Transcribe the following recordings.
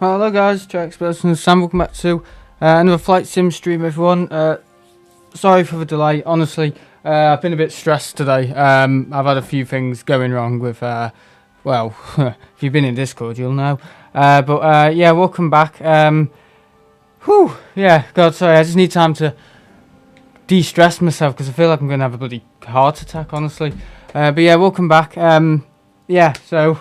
Well, hello guys, Jack Experts and Sam. Welcome back to another flight sim stream, everyone. Sorry for the delay. Honestly, I've been a bit stressed today. I've had a few things going wrong with, well, if you've been in Discord, you'll know. Yeah, welcome back. Whew, yeah, God, sorry, I just need time to de-stress myself because I feel like I'm going to have a bloody heart attack, honestly. But yeah, welcome back. Yeah, so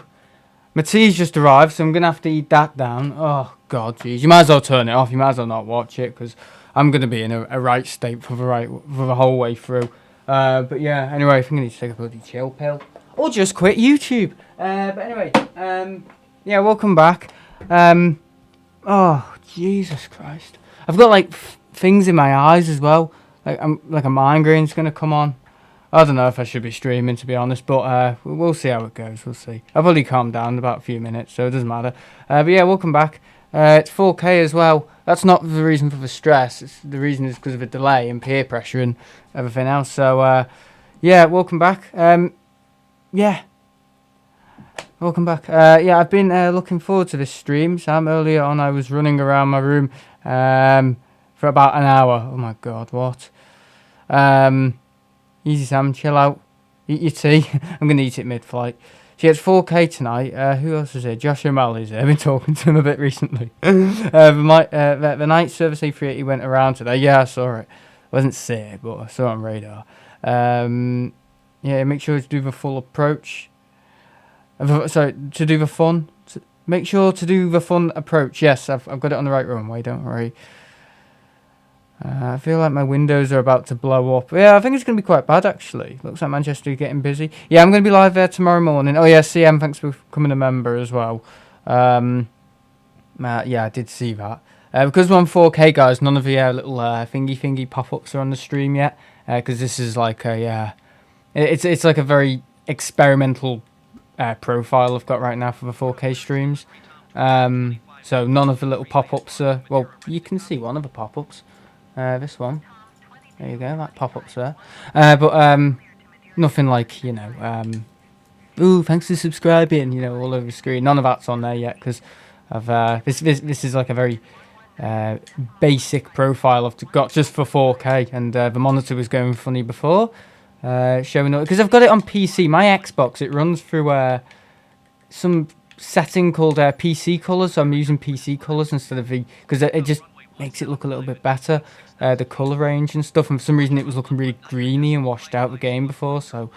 my tea's just arrived, so I'm going to have to eat that down. Oh, God, jeez. You might as well turn it off. You might as well not watch it, because I'm going to be in a right state for the whole way through. But yeah, anyway, I think I need to take a bloody chill pill. Or just quit YouTube. But anyway, yeah, welcome back. Oh, Jesus Christ. I've got, like, things in my eyes as well. Like a migraine's going to come on. I don't know if I should be streaming, to be honest, but we'll see how it goes. We'll see. I've only calmed down in about a few minutes, so it doesn't matter. But yeah, welcome back. It's 4K as well. That's not the reason for the stress. The reason is because of the delay and peer pressure and everything else. So, yeah, welcome back. Yeah. Welcome back. Yeah, I've been looking forward to this stream, Sam. Earlier on, I was running around my room for about an hour. Oh, my God, what? Easy, Sam, chill out. Eat your tea. I'm going to eat it mid-flight. So yeah, it's 4K tonight. Who else is here? Josh O'Malley's here. I've been talking to him a bit recently. The night service A380 went around today. Yeah, I saw it. I wasn't sick, but I saw it on radar. Yeah, make sure to do the full approach. Sorry, to do the fun. Make sure to do the fun approach. Yes, I've got it on the right runway, don't worry. I feel like my windows are about to blow up. Yeah, I think it's going to be quite bad, actually. Looks like Manchester is getting busy. Yeah, I'm going to be live there tomorrow morning. Oh, yeah, CM, thanks for becoming a member as well. Yeah, I did see that. Because we're on 4K, guys, none of the little thingy pop-ups are on the stream yet. Because this is like a... It's like a very experimental profile I've got right now for the 4K streams. So none of the little pop-ups are... Well, you can see one of the pop-ups. This one. There you go, that pop-up's there. But nothing like, you know, ooh, thanks for subscribing, you know, all over the screen. None of that's on there yet, because I've this is like a very basic profile I've got just for 4K, and the monitor was going funny before, showing up, because I've got it on PC. My Xbox, it runs through some setting called PC colors, so I'm using PC colors instead of the, because it just makes it look a little bit better, the colour range and stuff, and for some reason it was looking really greeny and washed out the game before, so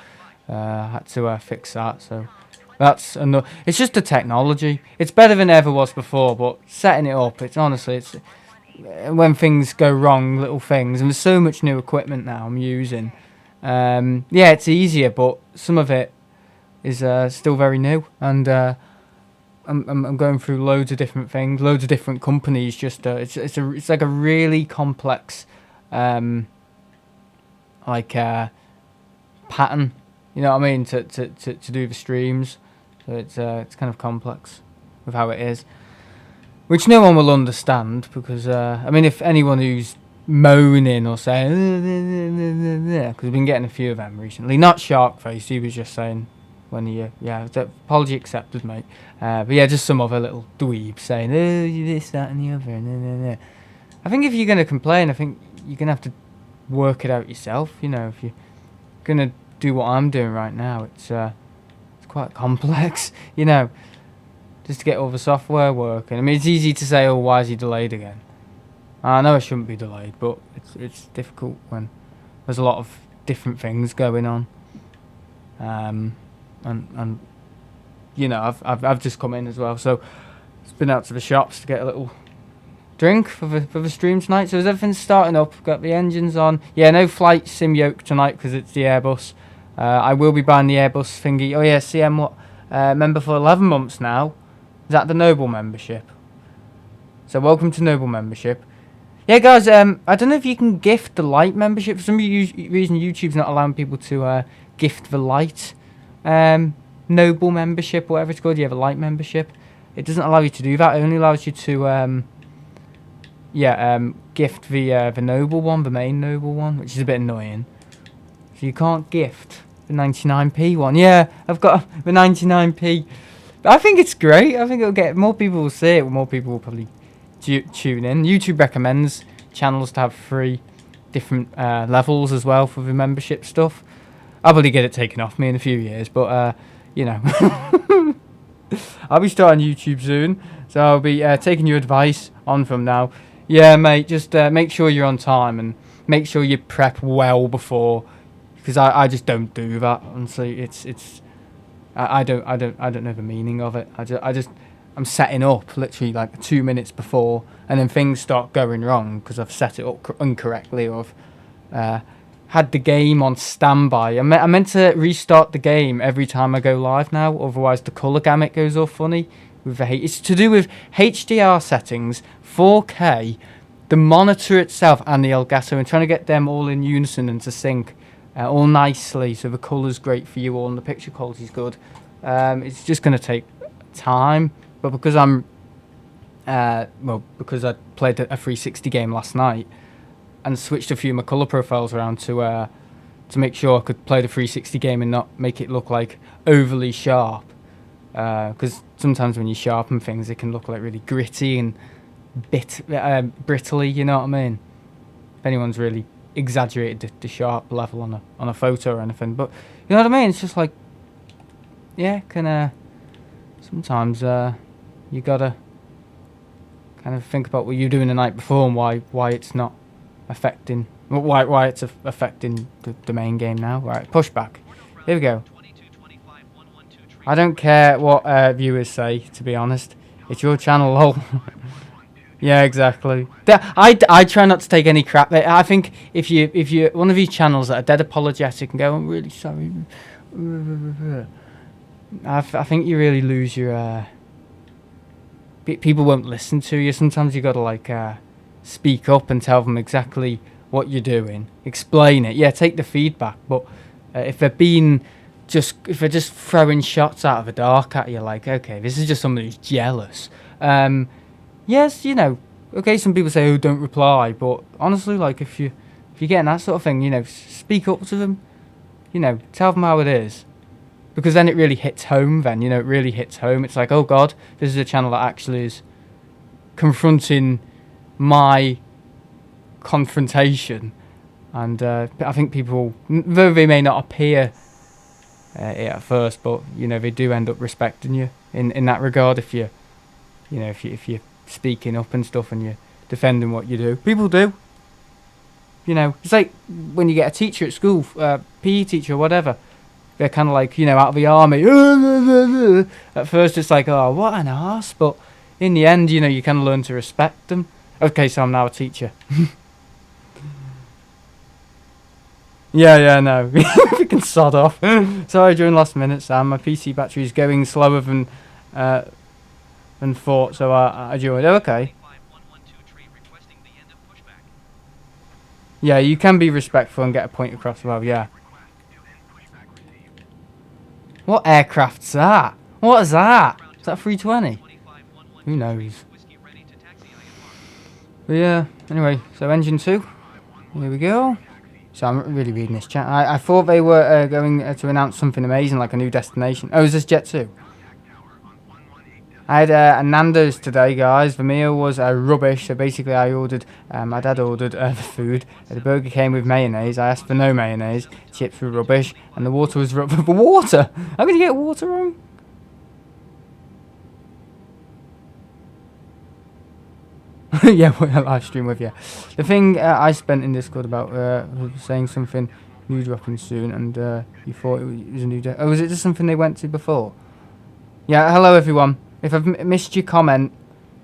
I had to fix that. So that's another. It's just the technology. It's better than it ever was before, but setting it up, it's honestly, it's when things go wrong, little things, and there's so much new equipment now I'm using. Yeah, it's easier, but some of it is still very new, and I'm going through loads of different things, loads of different companies. Just it's like a really complex pattern. You know what I mean? To do the streams, so it's kind of complex with how it is, which no one will understand, because I mean, if anyone who's moaning or saying, because we've been getting a few of them recently. Not Sharkface, he was just saying. When you, yeah, apology accepted, mate. But yeah, just some other little dweeb saying, oh, you this, that, and the other. I think if you're going to complain, I think you're going to have to work it out yourself. You know, if you're going to do what I'm doing right now, it's quite complex, you know, just to get all the software working. I mean, it's easy to say, oh, why is he delayed again? I know I shouldn't be delayed, but it's difficult when there's a lot of different things going on. And you know, I've just come in as well, so it's been out to the shops to get a little drink for the stream tonight. So as everything's starting up, got the engines on. Yeah, no flight sim yoke tonight because it's the Airbus. I will be buying the Airbus thingy. Oh yeah, CM what? Member for 11 months now. Is that the Noble membership? So welcome to Noble membership. Yeah, guys. I don't know if you can gift the light membership. For some reason, YouTube's not allowing people to gift the light. Noble membership, whatever it's called. You have a light membership. It doesn't allow you to do that. It only allows you to gift the Noble one, the main Noble one, which is a bit annoying. So you can't gift the 99p one. Yeah, I've got the 99p I think it's great. I think it'll get more people will see it. More people will probably tune in. YouTube recommends channels to have 3 different levels as well for the membership stuff. I'll probably get it taken off me in a few years, but you know, I'll be starting YouTube soon, so I'll be taking your advice on from now. Yeah, mate, just make sure you're on time and make sure you prep well before, because I just don't do that. Honestly, I don't know the meaning of it. I'm setting up literally like 2 minutes before, and then things start going wrong because I've set it up incorrectly, or I've had the game on standby. I meant to restart the game every time I go live now, otherwise the colour gamut goes all funny. It's to do with HDR settings, 4K, the monitor itself, and the Elgato, and trying to get them all in unison and to sync all nicely, so the colour's great for you all and the picture quality's good. It's just going to take time, but because because I played a 360 game last night and switched a few of my colour profiles around to make sure I could play the 360 game and not make it look like overly sharp, because sometimes when you sharpen things it can look like really gritty and brittly, you know what I mean? If anyone's really exaggerated the sharp level on a photo or anything, but you know what I mean, it's just like, yeah, sometimes you gotta kind of think about what you're doing the night before and why it's not affecting, why it's affecting the main game now. Right, pushback, here we go. I don't care what viewers say, to be honest, it's your channel, lol. Yeah, exactly. I try not to take any crap. I think if you're one of these channels that are dead apologetic and go, I'm really sorry, I think you really lose your. People won't listen to you. Sometimes you got to like speak up and tell them exactly what you're doing, explain it. Yeah, take the feedback. But if they're just throwing shots out of the dark at you, like, okay, this is just somebody who's jealous. Yes, you know, okay, some people say, oh, don't reply, but honestly, like, if you're getting that sort of thing, you know, speak up to them, you know, tell them how it is, because then it really hits home then, you know, it really hits home. It's like, oh God, this is a channel that actually is confronting my confrontation, and I think people, though they may not appear it at first, but, you know, they do end up respecting you in that regard if you're speaking up and stuff and you're defending what you do. People do. You know, it's like when you get a teacher at school, PE teacher or whatever, they're kind of like, you know, out of the army. At first it's like, oh, what an arse, but in the end, you know, you kind of learn to respect them. Okay, so I'm now a teacher. Yeah, no. We can sod off. Sorry, during last minute, Sam, my PC battery is going slower than thought, so I joined. Oh, okay. Yeah, you can be respectful and get a point across well, yeah. What aircraft's that? What is that? Is that 320? Who knows? But yeah, anyway, so engine 2. Here we go. So I'm really reading this chat. I thought they were going to announce something amazing, like a new destination. Oh, is this Jet 2? I had a Nando's today, guys. The meal was rubbish. So basically, I ordered. My dad ordered the food. The burger came with mayonnaise. I asked for no mayonnaise. Chips were rubbish, and the water was rubbish. The water? How could you get water wrong? Yeah, we're a live stream with you. The thing I spent in Discord about saying something new dropping soon, and you thought it was a new day. Oh, was it just something they went to before? Yeah, hello everyone. If I've missed your comment,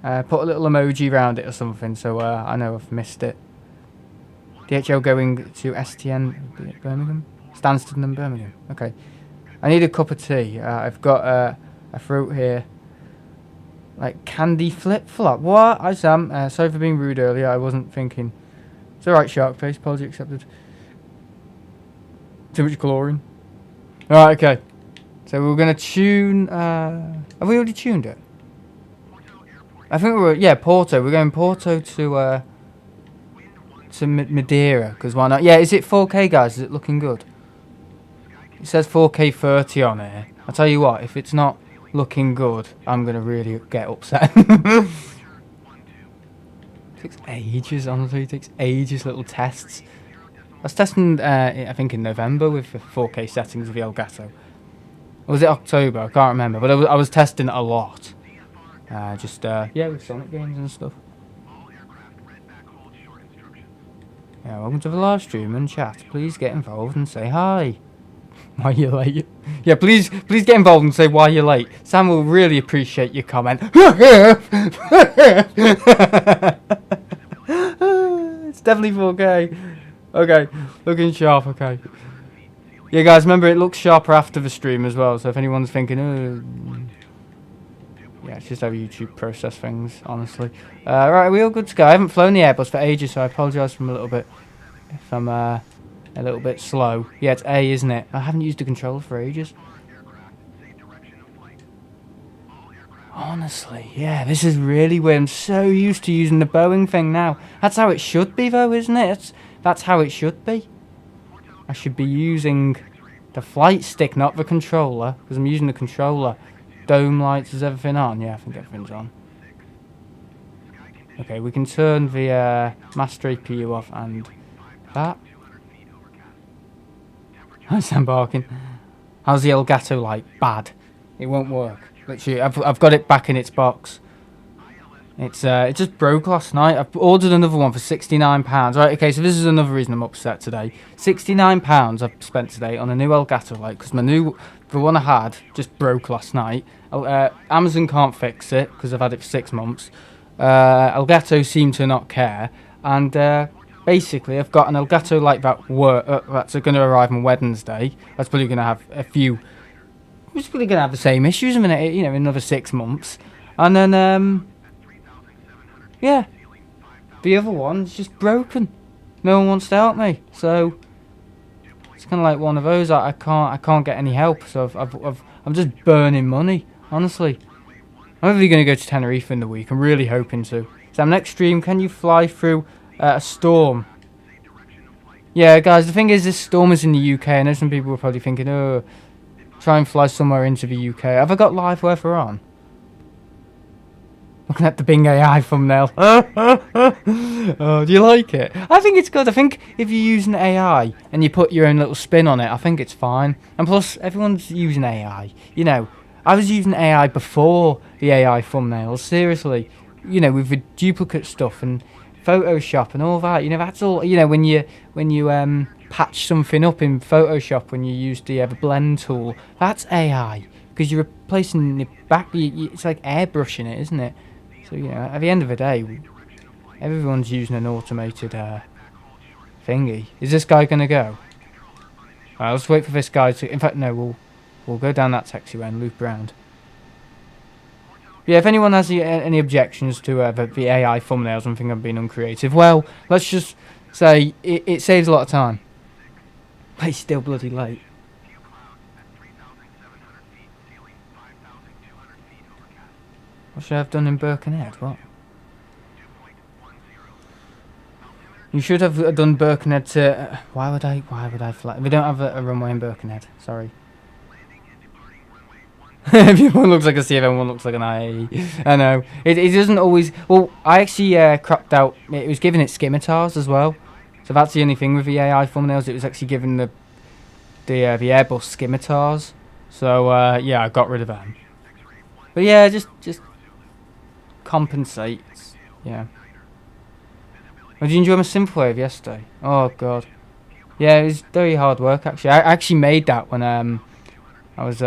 put a little emoji around it or something, so I know I've missed it. DHL going to STN Birmingham? Stansted and Birmingham. Okay. I need a cup of tea. I've got a fruit here. Like candy flip-flop. What? Hi Sam. Sorry for being rude earlier. I wasn't thinking. It's alright, shark face. Apology accepted. Too much chlorine. Alright, okay. So we're going to tune... have we already tuned it? I think we were... Yeah, Porto. We're going Porto to Madeira. Because why not? Yeah, is it 4K, guys? Is it looking good? It says 4K 30 on here. I'll tell you what, if it's not looking good, I'm going to really get upset. Takes ages, honestly. It takes ages, little tests. I was testing, I think in November with the 4K settings of the Elgato. Or was it October? I can't remember. But I was testing it a lot. Yeah, with Sonic games and stuff. Yeah, welcome to the live stream and chat. Please get involved and say hi. Why you're late? Yeah, please get involved and say why you're late. Sam will really appreciate your comment. It's definitely 4K. Okay, looking sharp. Okay. Yeah, guys, remember it looks sharper after the stream as well. So if anyone's thinking, yeah, it's just how YouTube process things, honestly. Right, are we all good to go? I haven't flown the Airbus for ages, so I apologise if I'm a little bit slow. Yeah, it's A, isn't it? I haven't used the controller for ages. Honestly, yeah, this is really weird. I'm so used to using the Boeing thing now. That's how it should be, though, isn't it? That's how it should be. I should be using the flight stick, not the controller, because I'm using the controller. Dome lights, is everything on? Yeah, I think everything's on. Okay, we can turn the master APU off and that. Nice embarking. How's the Elgato like? Bad. It won't work. Literally, I've got it back in its box. It just broke last night. I've ordered another one for £69. Right, okay, so this is another reason I'm upset today. £69 I've spent today on a new Elgato light, because the one I had just broke last night. Amazon can't fix it, because I've had it for 6 months. Elgato seem to not care, and basically I've got an Elgato light that's going to arrive on Wednesday. That's probably going to have a few... It's probably going to have the same issues in another 6 months. And then, yeah, the other one's just broken. No one wants to help me, so it's kind of like one of those. I can't get any help, so I'm just burning money. Honestly, I'm probably going to go to Tenerife in the week. I'm really hoping to. So next stream, can you fly through a storm? Yeah, guys, the thing is, this storm is in the UK. I know some people were probably thinking, oh, try and fly somewhere into the UK. Have I got live weather on? Looking at the Bing AI thumbnail. Oh, do you like it? I think it's good. I think if you use an AI and you put your own little spin on it, I think it's fine. And plus, everyone's using AI. You know, I was using AI before the AI thumbnails. Seriously. You know, with the duplicate stuff and Photoshop and all that. You know, that's all. You know, when you patch something up in Photoshop when you use the blend tool, that's AI. Because you're replacing the back. It's like airbrushing it, isn't it? So, you know, at the end of the day, everyone's using an automated thingy. Is this guy going to go? Alright, let's wait for this guy to... In fact, no, we'll go down that taxiway and loop round. Yeah, if anyone has any objections to the AI thumbnails and think I'm being uncreative, well, let's just say it saves a lot of time. But it's still bloody late. What should I have done in Birkenhead? What? You should have done Birkenhead to... why would I fly? We don't have a runway in Birkenhead. Sorry. Everyone looks like a CFM, one looks like an IAE. I know. It doesn't always... Well, I actually cropped out... It was giving it scimitars as well. So that's the only thing with the AI thumbnails. It was actually giving the Airbus scimitars. So, yeah, I got rid of them. But yeah, just compensate. Yeah. Oh, did you enjoy my synthwave yesterday? Oh, God. Yeah, it was very hard work, actually. I actually made that when I was...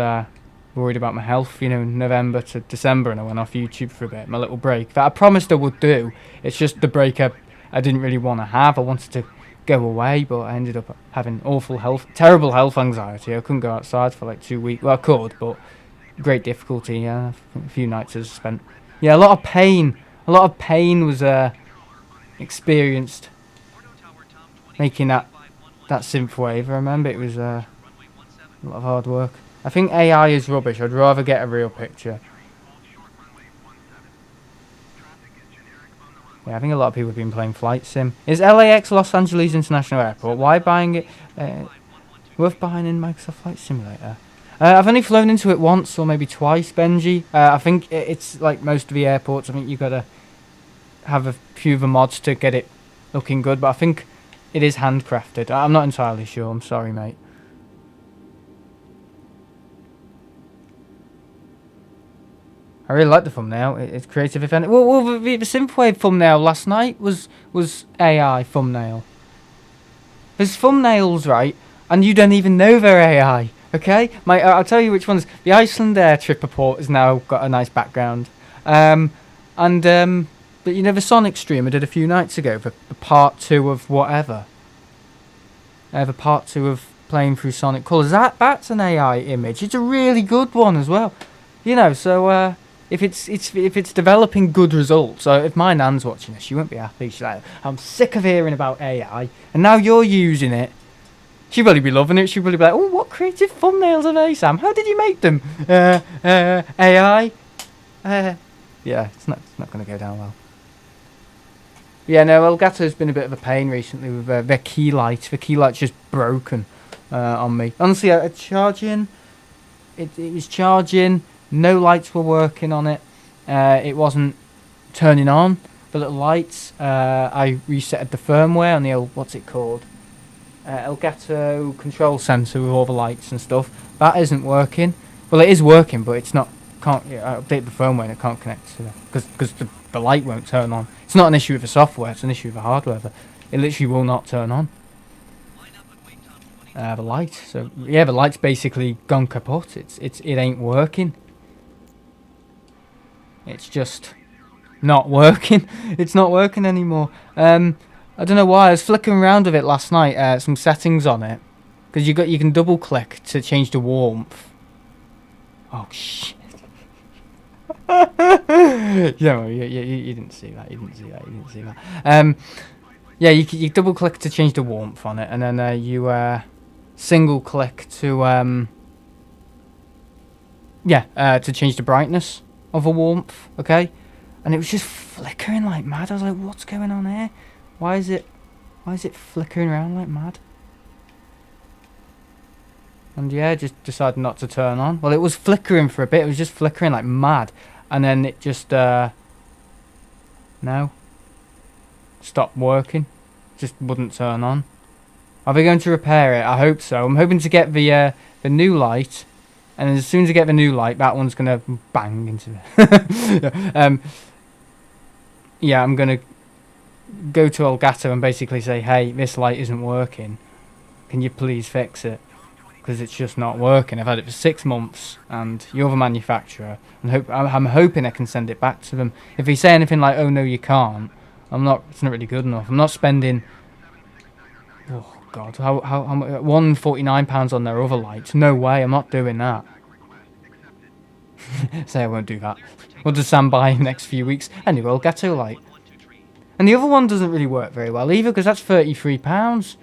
worried about my health, you know, November to December, and I went off YouTube for a bit, my little break that I promised I would do. It's just the break I didn't really want to have. I wanted to go away, but I ended up having terrible health anxiety. I couldn't go outside for like 2 weeks. Well, I could, but great difficulty. Yeah, a few nights I spent. Yeah, a lot of pain was experienced making that synthwave. I remember it was a lot of hard work. I think AI is rubbish. I'd rather get a real picture. Yeah, I think a lot of people have been playing Flight Sim. Is LAX Los Angeles International Airport? Why buying it? Worth buying in Microsoft Flight Simulator? I've only flown into it once or maybe twice, Benji. I think it's like most of the airports. I think you gotta have a few of the mods to get it looking good, but I think it is handcrafted. I'm not entirely sure. I'm sorry, mate. I really like the thumbnail. It's creative, if any. Well, the synthwave thumbnail last night was AI thumbnail. There's thumbnails, right? And you don't even know they're AI. Okay, I'll tell you which ones. The Iceland Air trip report has now got a nice background. But you know the Sonic stream I did a few nights ago, the part 2 of whatever. The part 2 of playing through Sonic Colors. That's an AI image. It's a really good one as well. You know, so if it's developing good results, so if my nan's watching this, she won't be happy. She's like, I'm sick of hearing about AI, and now you're using it. She'd probably be loving it. She'd probably be like, oh, what creative thumbnails are they, Sam? How did you make them? AI? Yeah, it's not going to go down well. Yeah, no, Elgato's been a bit of a pain recently with their key light. The key light's just broken on me. Honestly, charging, it was charging. No lights were working on it. It wasn't turning on, the little lights. I resetted the firmware on the old, what's it called? Elgato control sensor with all the lights and stuff. That isn't working. Well, it is working, but it's not. I update the firmware and it can't connect to it because the light won't turn on. It's not an issue with the software; it's an issue with the hardware. It literally will not turn on. The light. So yeah, the light's basically gone kaput. It ain't working. It's just not working. It's not working anymore. I don't know why. I was flicking around with it last night. Some settings on it, because you can double click to change the warmth. Oh shit! Yeah, you didn't see that. You didn't see that. Yeah, you double click to change the warmth on it, and then you single click to to change the brightness of a warmth. Okay, and it was just flickering like mad. I was like, what's going on here? Why is it flickering around like mad? And yeah, just decided not to turn on. Well, it was flickering for a bit. It was just flickering like mad. And then it just, stopped working. Just wouldn't turn on. Are they going to repair it? I hope so. I'm hoping to get the new light. And as soon as I get the new light, that one's going to bang into it. Yeah, I'm going to go to Elgato and basically say, hey, this light isn't working. Can you please fix it? Because it's just not working. I've had it for 6 months, and you're the manufacturer, and I'm hoping I can send it back to them. If they say anything like, "Oh no, you can't," it's not really good enough. I'm not spending, oh god, how much? £149 on their other lights. No way, I'm not doing that. Say I won't do that. What does Sam buy in the next few weeks? Anyway, Elgato light. And the other one doesn't really work very well either, because that's £33,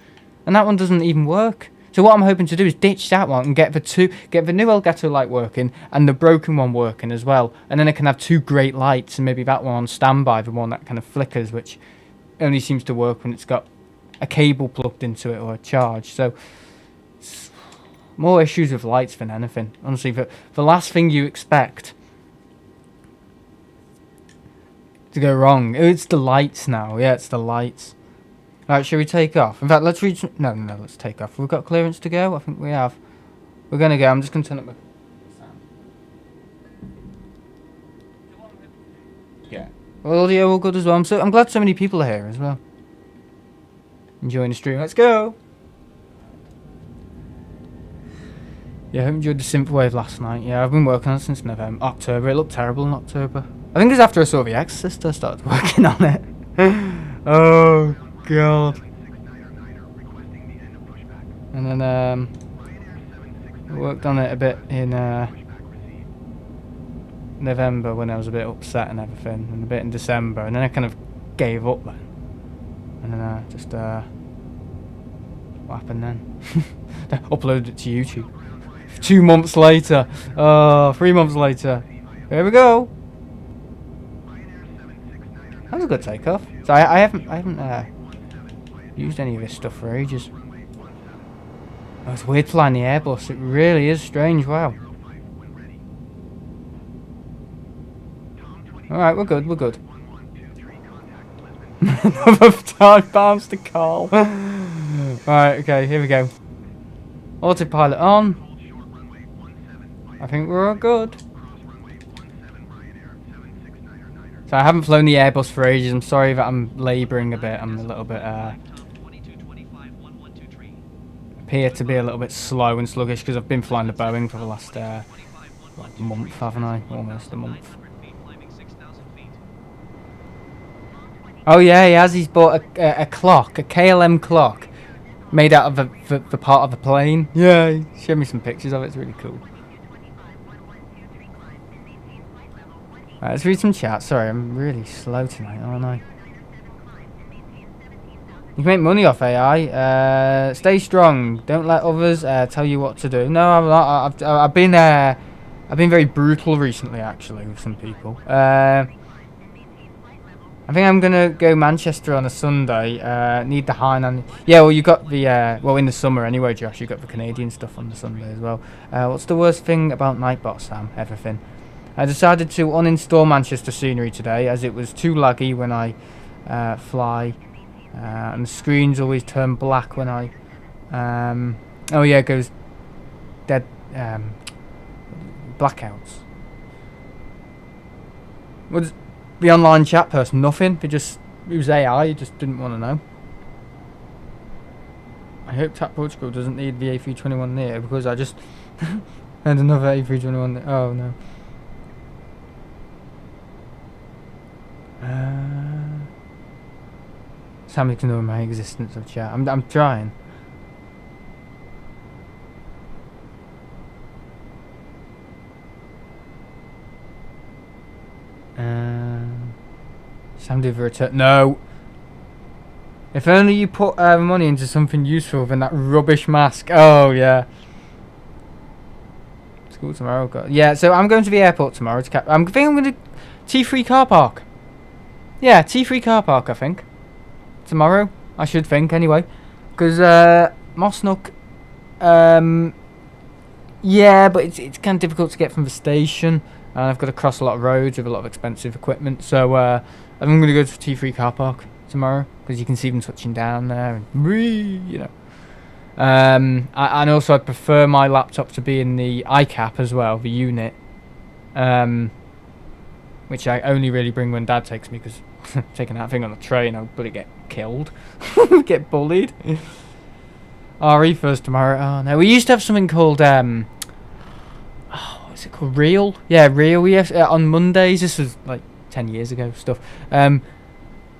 and that one doesn't even work. So what I'm hoping to do is ditch that one and get the new Elgato light working and the broken one working as well. And then I can have 2 great lights, and maybe that one on standby, the one that kind of flickers, which only seems to work when it's got a cable plugged into it or a charge. So more issues with lights than anything. Honestly, the last thing you expect to go wrong, it's the lights now. Yeah, it's the lights. Alright, shall we take off? In fact, let's reach... No, let's take off. We've got clearance to go? I think we have. We're going to go. I'm just going to turn up my sound. Yeah. Well, audio all good as well. I'm glad so many people are here as well. Enjoying the stream. Let's go! Yeah, I enjoyed the synthwave last night. Yeah, I've been working on it since October. It looked terrible in October. I think it's after I saw The Exorcist I started working on it. Oh... God. And then I worked on it a bit in November when I was a bit upset and everything, and a bit in December, and then I kind of gave up then. And then just what happened then? I uploaded it to YouTube. 2 months later. 3 months later. Here we go. That was a good takeoff. So I haven't used any of this stuff for ages. Oh, it's weird flying the Airbus. It really is strange. Wow. Alright, we're good. We're good. Another time bounce to call. Alright, okay, here we go. Autopilot on. I think we're all good. So I haven't flown the Airbus for ages. I'm sorry that I'm labouring a bit. I'm a little bit appear to be a little bit slow and sluggish because I've been flying the Boeing for the last like month, haven't I? Almost a month. Oh yeah, he has. He's bought a clock, a KLM clock, made out of the part of the plane. Yeah, he showed me some pictures of it. It's really cool. Alright, let's read some chat. Sorry, I'm really slow tonight, aren't I? You can make money off AI. Stay strong. Don't let others tell you what to do. No, I'm not. I've been very brutal recently, actually, with some people. I think I'm gonna go Manchester on a Sunday. Need the Hainan. Yeah, well, you got the well in the summer anyway, Josh. You got the Canadian stuff on the Sunday as well. What's the worst thing about Nightbot, Sam? Everything. I decided to uninstall Manchester Scenery today as it was too laggy when I fly. And the screens always turn black when I oh yeah, it goes dead blackouts. Was the online chat person nothing? It was AI, you just didn't want to know. I hope TAP Portugal doesn't need the A321 near because I just had another A321 there. Oh no. Sam can know my existence of chat. I'm trying. Sam did the return. No. If only you put money into something useful than that rubbish mask. Oh yeah. School tomorrow. Yeah. So I'm going to the airport tomorrow to I think I'm going to T3 car park. Yeah, T3 car park. I think. Tomorrow, I should think anyway, because Mosnook, yeah, but it's kind of difficult to get from the station, and I've got to cross a lot of roads with a lot of expensive equipment. So I'm going to go to T3 car park tomorrow because you can see them touching down there, and you know. And also I'd prefer my laptop to be in the iCap as well, the unit, which I only really bring when Dad takes me because. Taking that thing on the train, I'll probably get killed. Get bullied. RE first tomorrow. Oh no, we used to have something called what's it called? Real? Yeah, Real. We have on Mondays. This was like 10 years ago stuff.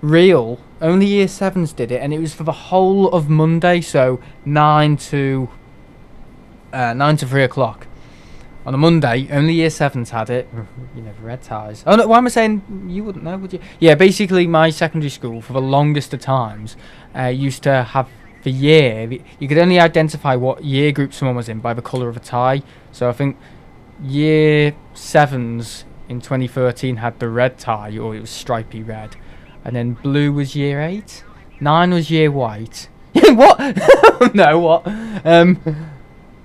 Real. Only year 7s did it, and it was for the whole of Monday, so 9 to 3 o'clock. On a Monday, only year 7s had it. You never red ties. Oh no, why am I saying you wouldn't know, would you? Yeah, basically my secondary school, for the longest of times, used to have the year. You could only identify what year group someone was in by the colour of a tie. So I think year 7s in 2013 had the red tie, or it was stripy red. And then blue was year 8. 9 was year white. What? No, what?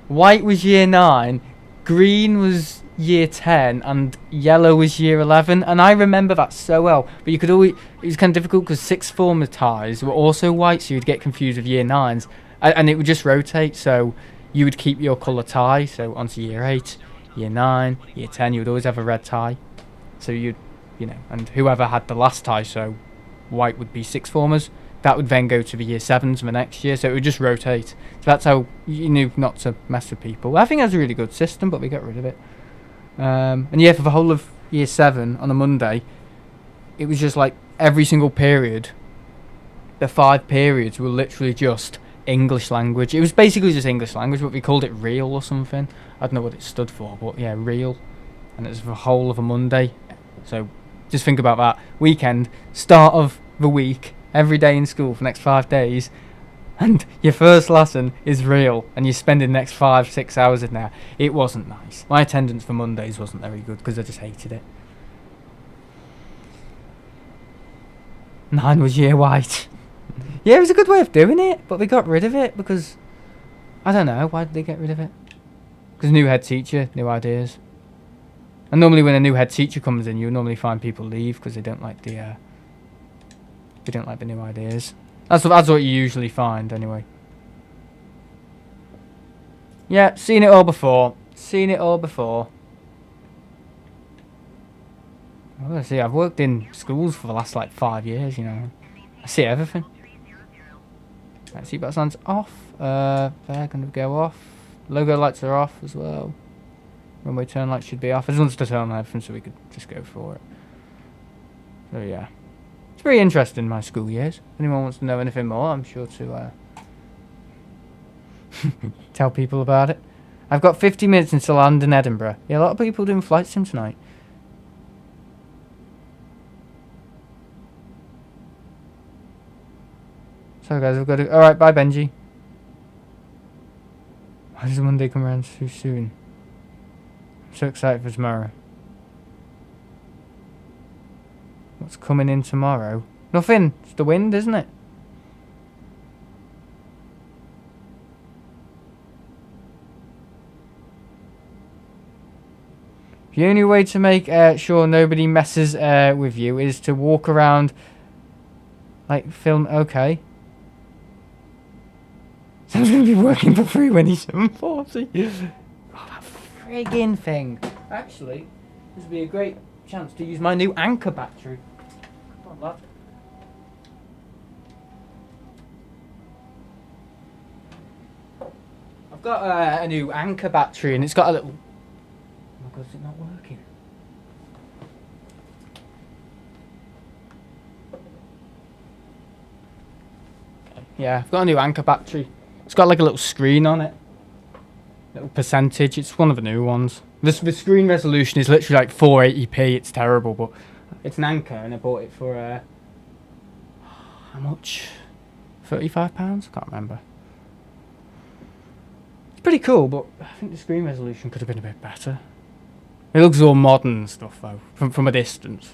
White was year 9. Green was year 10 and yellow was year 11, and I remember that so well. But you could always, it was kind of difficult because sixth form ties were also white, so you'd get confused with year 9s, and it would just rotate. So you would keep your colour tie, so onto year 8, year 9, year 10, you would always have a red tie. So you'd, you know, and whoever had the last tie, so white would be sixth formers. That would then go to the year 7s the next year, so it would just rotate. So that's how you knew not to mess with people. I think that's a really good system, but we got rid of it. And yeah, for the whole of year 7 on a Monday, it was just like every single period, the 5 periods were literally just English language. It was basically just English language, but we called it real or something. I don't know what it stood for, but yeah, real. And it was the whole of a Monday. So just think about that. Weekend, start of the week, every day in school for the next 5 days, and your first lesson is real, and you're spending the next 5-6 hours in there. It wasn't nice. My attendance for Mondays wasn't very good because I just hated it. 9 was year white. Yeah, it was a good way of doing it, but we got rid of it because I don't know. Why did they get rid of it? Because new head teacher, new ideas. And normally when a new head teacher comes in, you normally find people leave because they don't like the new ideas. That's what you usually find anyway. Yeah, seen it all before. Seen it all before. Well, see, I've worked in schools for the last like 5 years, you know. I see everything. Right, seatbelt signs off. They're gonna go off. Logo lights are off as well. Runway turn lights should be off. I just wanted to turn on everything so we could just go for it. So yeah. It's very interesting, my school years. If anyone wants to know anything more, I'm sure to tell people about it. I've got 50 minutes until I land in Edinburgh. Yeah, a lot of people doing flight sim tonight. So guys, I've got to... Alright, bye Benji. Why does Monday come around so soon? I'm so excited for tomorrow. What's coming in tomorrow? Nothing. It's the wind, isn't it? The only way to make sure nobody messes with you is to walk around, like, film. Okay. Someone's going to be working for free when he's 740. Oh, that friggin' thing. Actually, this would be a great chance to use my new anchor battery. Come on, lad. I've got a new anchor battery and it's got a little... Oh my god, is it not working? Yeah, I've got a new anchor battery. It's got like a little screen on it. Little percentage. It's one of the new ones. The screen resolution is literally like 480p. It's terrible, but it's an anchor and I bought it for how much? £35? I can't remember. It's pretty cool, but I think the screen resolution could have been a bit better. It looks all modern and stuff though, from a distance.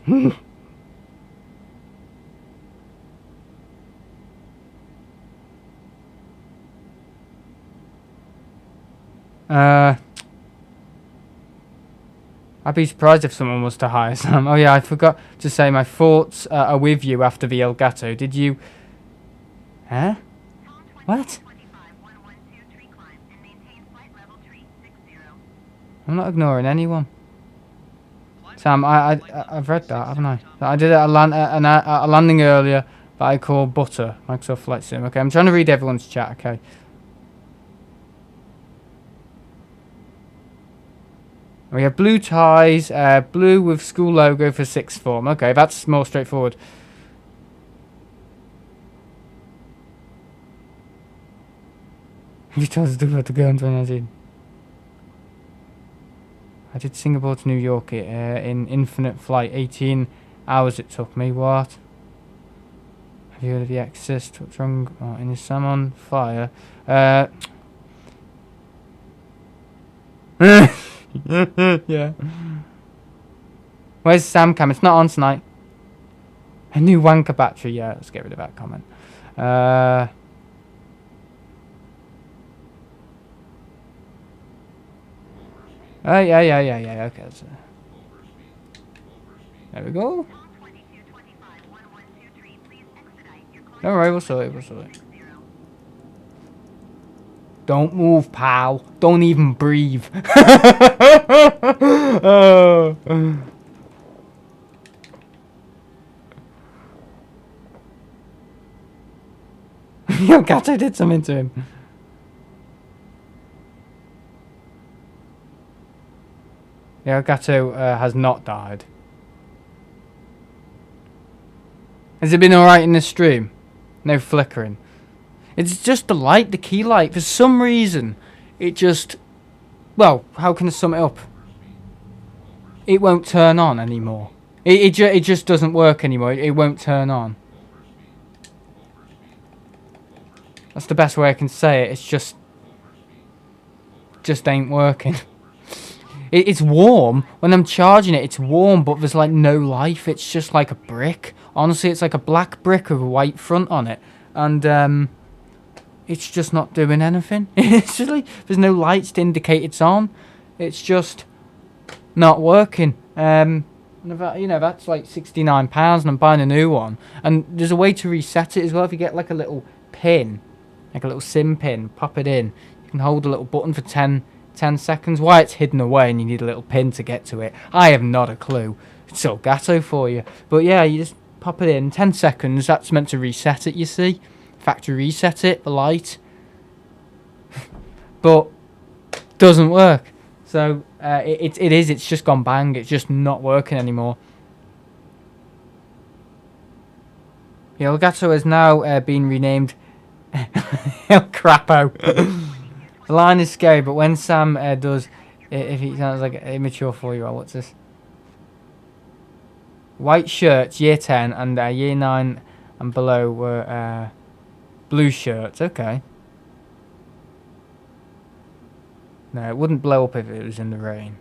I'd be surprised if someone was to hire Sam. Oh yeah, I forgot to say my thoughts are with you after the Elgato. Did you... Huh? What? I'm not ignoring anyone. Sam, I've read that, haven't I? I did a landing earlier that I call Butter, Microsoft Flight Sim. Okay, I'm trying to read everyone's chat, okay. We have blue ties, blue with school logo for sixth form. Okay, that's more straightforward. You told us to go in 2019. I did Singapore to New York in infinite flight. 18 hours it took me. What? Have you heard of the Exorcist? What's wrong? Oh, in his Sam on fire. Yeah. Where's Sam cam? It's not on tonight. A new wanker battery. Yeah, let's get rid of that comment. Oh, yeah. Okay. There we go. Don't worry, we'll sort it. Don't move, pal. Don't even breathe. Oh. Yo, Gato did something to him. Yeah, Gato has not died. Has it been alright in the stream? No flickering. It's just the light, the key light. For some reason, it just... Well, how can I sum it up? It won't turn on anymore. It just doesn't work anymore. It won't turn on. That's the best way I can say it. It's just ain't working. It's warm. When I'm charging it, it's warm, but there's like no life. It's just like a brick. Honestly, it's like a black brick with a white front on it. And, it's just not doing anything. It's just like there's no lights to indicate it's on. It's just not working. And that's like £69, and I'm buying a new one. And there's a way to reset it as well. If you get like a little pin, like a little SIM pin, pop it in. You can hold a little button for 10 seconds. Why it's hidden away and you need a little pin to get to it, I have not a clue. It's Elgato for you. But yeah, you just pop it in, 10 seconds. That's meant to reset it, you see. Factory reset it, the light. But doesn't work. So it's just gone bang. It's just not working anymore. The Elgato has now been renamed El Crapo. The line is scary, but when Sam does, if he sounds like an immature 4-year-old, what's this? White shirts, year 10, and year 9 and below were blue shirts. Okay. No, it wouldn't blow up if it was in the rain.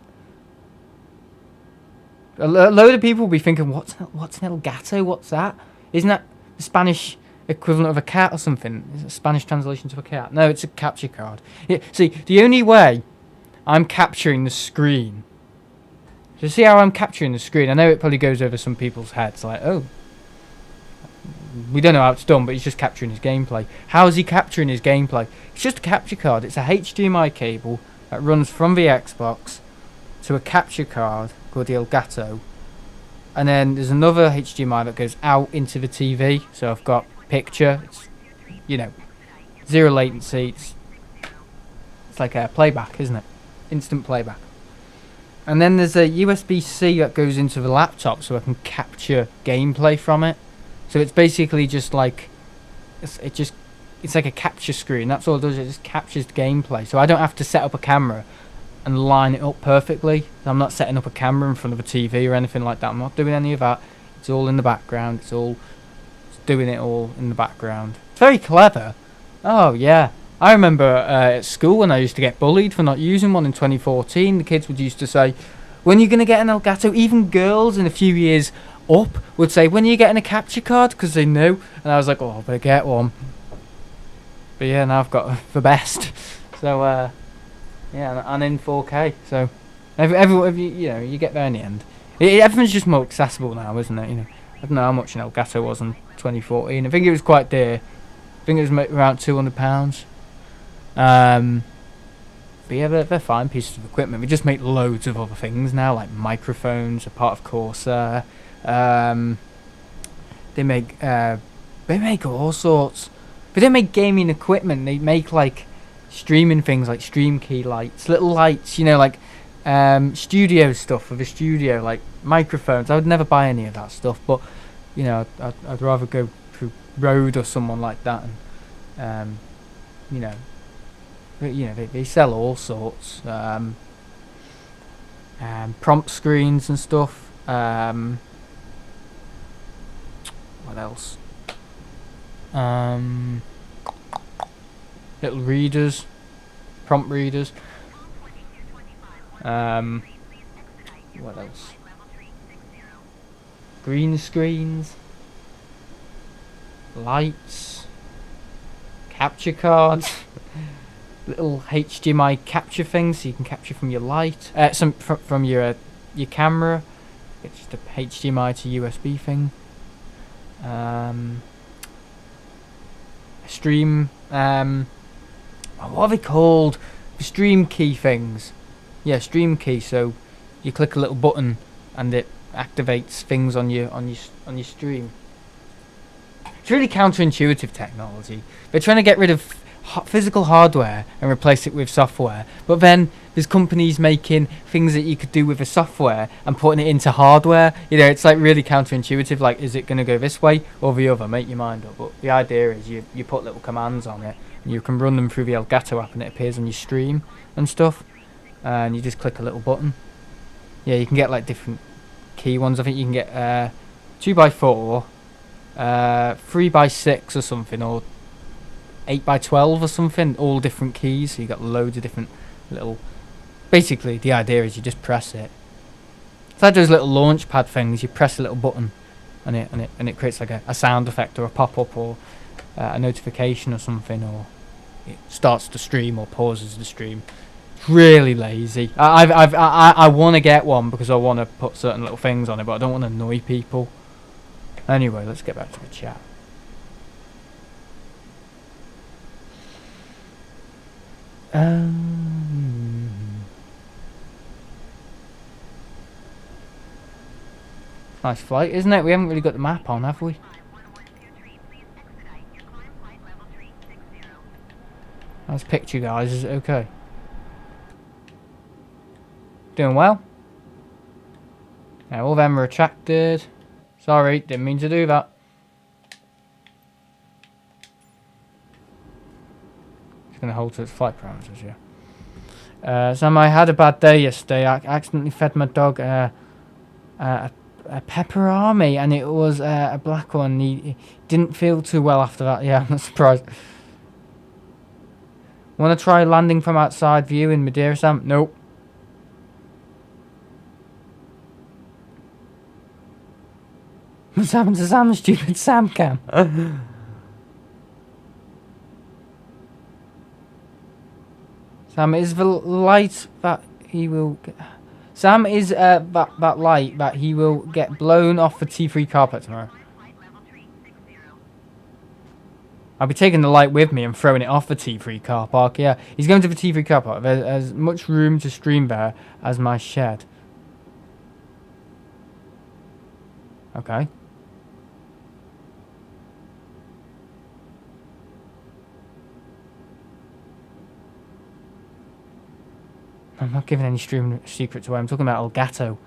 A load of people will be thinking, what's an Elgato? What's that? Isn't that the Spanish equivalent of a cat or something? Is it a Spanish translation to a cat? No, it's a capture card. See, the only way I'm capturing the screen... So see how I'm capturing the screen? I know it probably goes over some people's heads, like, oh, we don't know how it's done, but he's just capturing his gameplay. How is he capturing his gameplay? It's just a capture card. It's a HDMI cable that runs from the Xbox to a capture card called the Elgato, and then there's another HDMI that goes out into the TV. So I've got picture, it's, zero latency. It's like a playback, isn't it? Instant playback. And then there's a USB-C that goes into the laptop, so I can capture gameplay from it. So it's basically just like it's like a capture screen. That's all it does. It just captures the gameplay. So I don't have to set up a camera and line it up perfectly. I'm not setting up a camera in front of a TV or anything like that. I'm not doing any of that. It's all in the background. It's doing it all in the background. It's very clever. Oh yeah. I remember at school when I used to get bullied for not using one in 2014. The kids would used to say, when are you going to get an Elgato? Even girls in a few years up would say, when are you getting a capture card? Because they knew. And I was like, oh, I better get one. But yeah, now I've got the best. So, yeah, and in 4K. So, you get there in the end. Everything's just more accessible now, isn't it? I don't know how much an Elgato was in 2014. I think it was quite dear. I think it was around £200. But yeah, they're fine pieces of equipment. We just make loads of other things now, like microphones are part of Corsair. They make all sorts. But they make gaming equipment. They make like streaming things, like stream key lights, little lights, like studio stuff for the studio, like microphones. I would never buy any of that stuff, but I'd rather go through Rode or someone like that, and they sell all sorts, prompt screens and stuff. What else? Little readers, prompt readers. What else? Green screens, lights, capture cards. Little HDMI capture things, so you can capture from your light, from your camera. It's just a HDMI to USB thing. Stream. What are they called? Stream key things. Yeah, stream key. So you click a little button and it activates things on your stream. It's really counterintuitive technology. They're trying to get rid of physical hardware and replace it with software, but then there's companies making things that you could do with the software and putting it into hardware. It's like really counterintuitive. Like, is it going to go this way or the other? Make your mind up. But the idea is you put little commands on it and you can run them through the Elgato app and it appears on your stream and stuff, and you just click a little button. Yeah, you can get like different key ones. I think you can get 2x4, 3x6 or something, or 8x12 or something, all different keys. So you got loads of different little. Basically, the idea is you just press it. It's like those little launch pad things. You press a little button, and it creates like a sound effect or a pop up or a notification or something, or it starts to stream or pauses the stream. It's really lazy. I want to get one because I want to put certain little things on it, but I don't want to annoy people. Anyway, let's get back to the chat. Nice flight, isn't it? We haven't really got the map on, have we? Nice picture, guys. Is it okay? Doing well? Yeah, all of them are attracted. Sorry, didn't mean to do that. It's going to hold to its flight parameters, yeah. Sam, I had a bad day yesterday. I accidentally fed my dog a pepperami, and it was a black one. He didn't feel too well after that. Yeah, I'm not surprised. Want to try landing from outside view in Madeira, Sam? Nope. What's happened to Sam, stupid Sam cam? Sam is the light that he will get. Sam is that light that he will get blown off the T3 carpet tomorrow. I'll be taking the light with me and throwing it off the T3 car park. Yeah, he's going to the T3 car park. There's as much room to stream there as my shed. Okay. I'm not giving any stream secrets away. I'm talking about Elgato.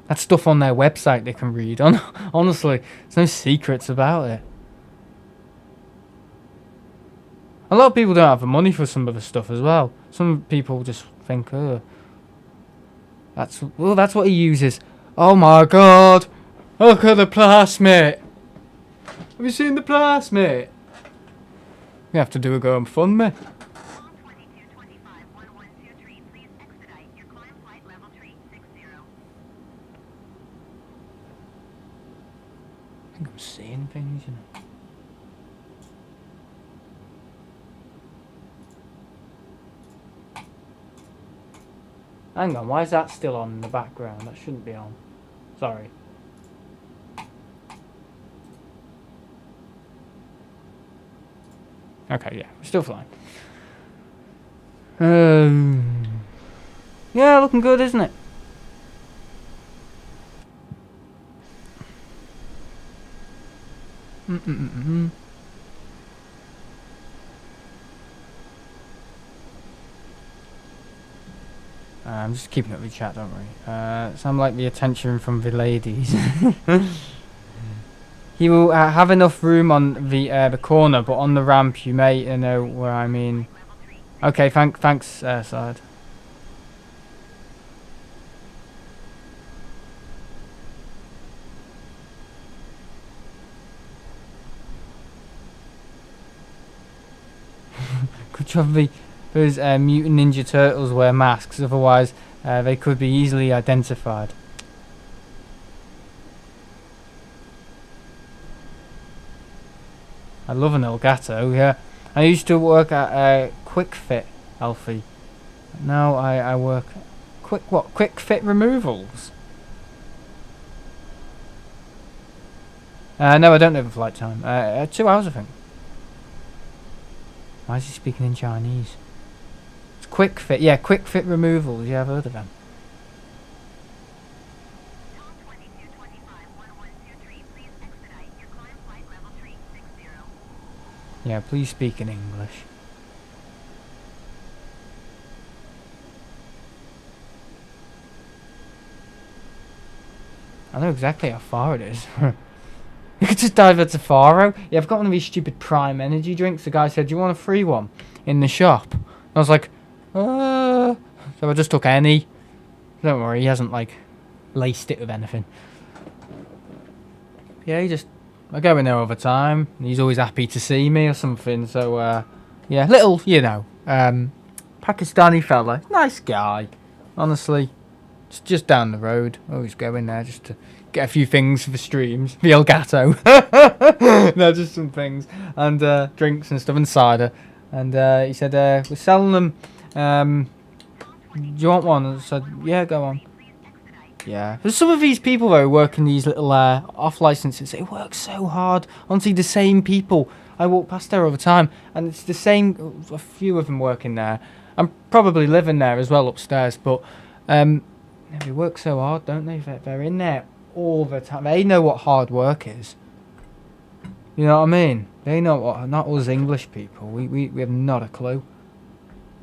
That's stuff on their website they can read. Honestly, there's no secrets about it. A lot of people don't have the money for some of the stuff as well. Some people just think, oh, that's what he uses. Oh my god! Look at the plasmid! Have you seen the plasmid? We have to do a go and fund me. I think I'm seeing things, you know. Hang on, why is that still on in the background? That shouldn't be on. Sorry. Okay, yeah, we're still flying. Yeah, looking good, isn't it? I'm just keeping up with the chat, don't worry. Sound like the attention from the ladies. He will have enough room on the corner, but on the ramp you may know where I mean. Okay, thanks, Side. Good job those mutant ninja turtles wear masks, otherwise they could be easily identified. I love an Elgato, yeah. I used to work at Quick Fit, Alfie. Now I work Quick Fit Removals. No, I don't know the flight time. 2 hours, I think. Why is he speaking in Chinese? It's Quick Fit, yeah, Quick Fit Removals. Yeah, I've heard of them. Yeah, please speak in English. I know exactly how far it is. You could just divert to Faro. Yeah, I've got one of these stupid Prime energy drinks. The guy said, "Do you want a free one?" in the shop. And I was like, So I just took any. Don't worry, he hasn't, like, laced it with anything. Yeah, I go in there all the time. And he's always happy to see me or something. So, yeah, little, you know, Pakistani fella. Nice guy. Honestly. It's just down the road. Always go in there just to get a few things for the streams. The Elgato. No, just some things. And drinks and stuff and cider. And he said, we're selling them. Do you want one? I said, yeah, go on. Yeah. There's some of these people, though, working these little off licenses. They work so hard. Honestly, the same people. I walk past there all the time. And it's the same. A few of them working there. I'm probably living there as well upstairs. But they work so hard, don't they? They're in there all the time. They know what hard work is. You know what I mean? They know what. Not us English people. We have not a clue.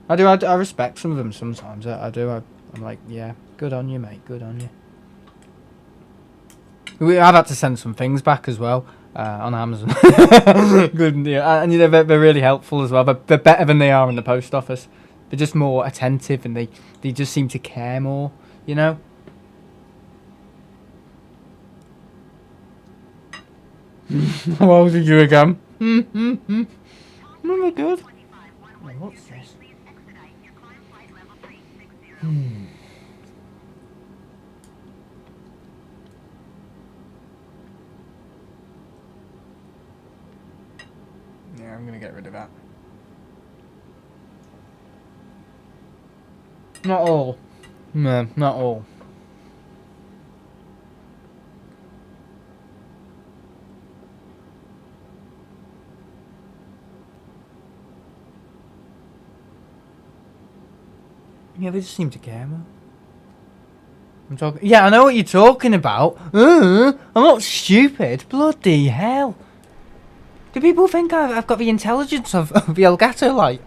I respect some of them sometimes. I do. I'm like, yeah, good on you, mate. Good on you. I've had to send some things back as well on Amazon. Good, yeah. And they're really helpful as well. They're better than they are in the post office. They're just more attentive and they just seem to care more. You know. How old are you again? Really good. What's this? Yeah, I'm gonna get rid of that. Not all. No, not all. Yeah, they just seem to care more. I'm talking. Yeah, I know what you're talking about. I'm not stupid. Bloody hell. Do people think I've got the intelligence of the Elgato light?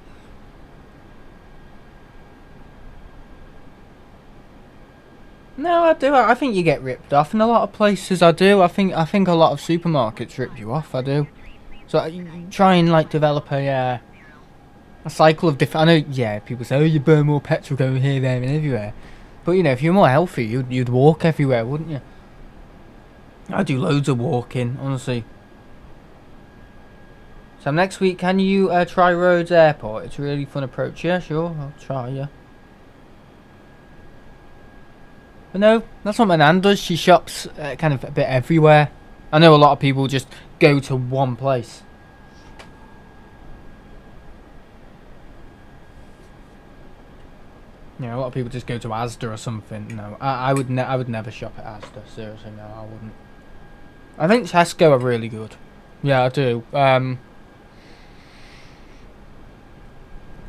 No, I do. I think you get ripped off in a lot of places. I do. I think a lot of supermarkets rip you off. I do. So you try and like develop a cycle of different. I know. Yeah, people say, "Oh, you burn more petrol going here, there, and everywhere." But you know, if you're more healthy, you'd walk everywhere, wouldn't you? I do loads of walking, honestly. So next week, can you try Rhodes Airport? It's a really fun approach. Yeah, sure, I'll try. Yeah. But no, that's what my nan does. She shops kind of a bit everywhere. I know a lot of people just go to one place. You know, a lot of people just go to Asda or something. No, I would never shop at Asda. Seriously, no, I wouldn't. I think Tesco are really good. Yeah, I do.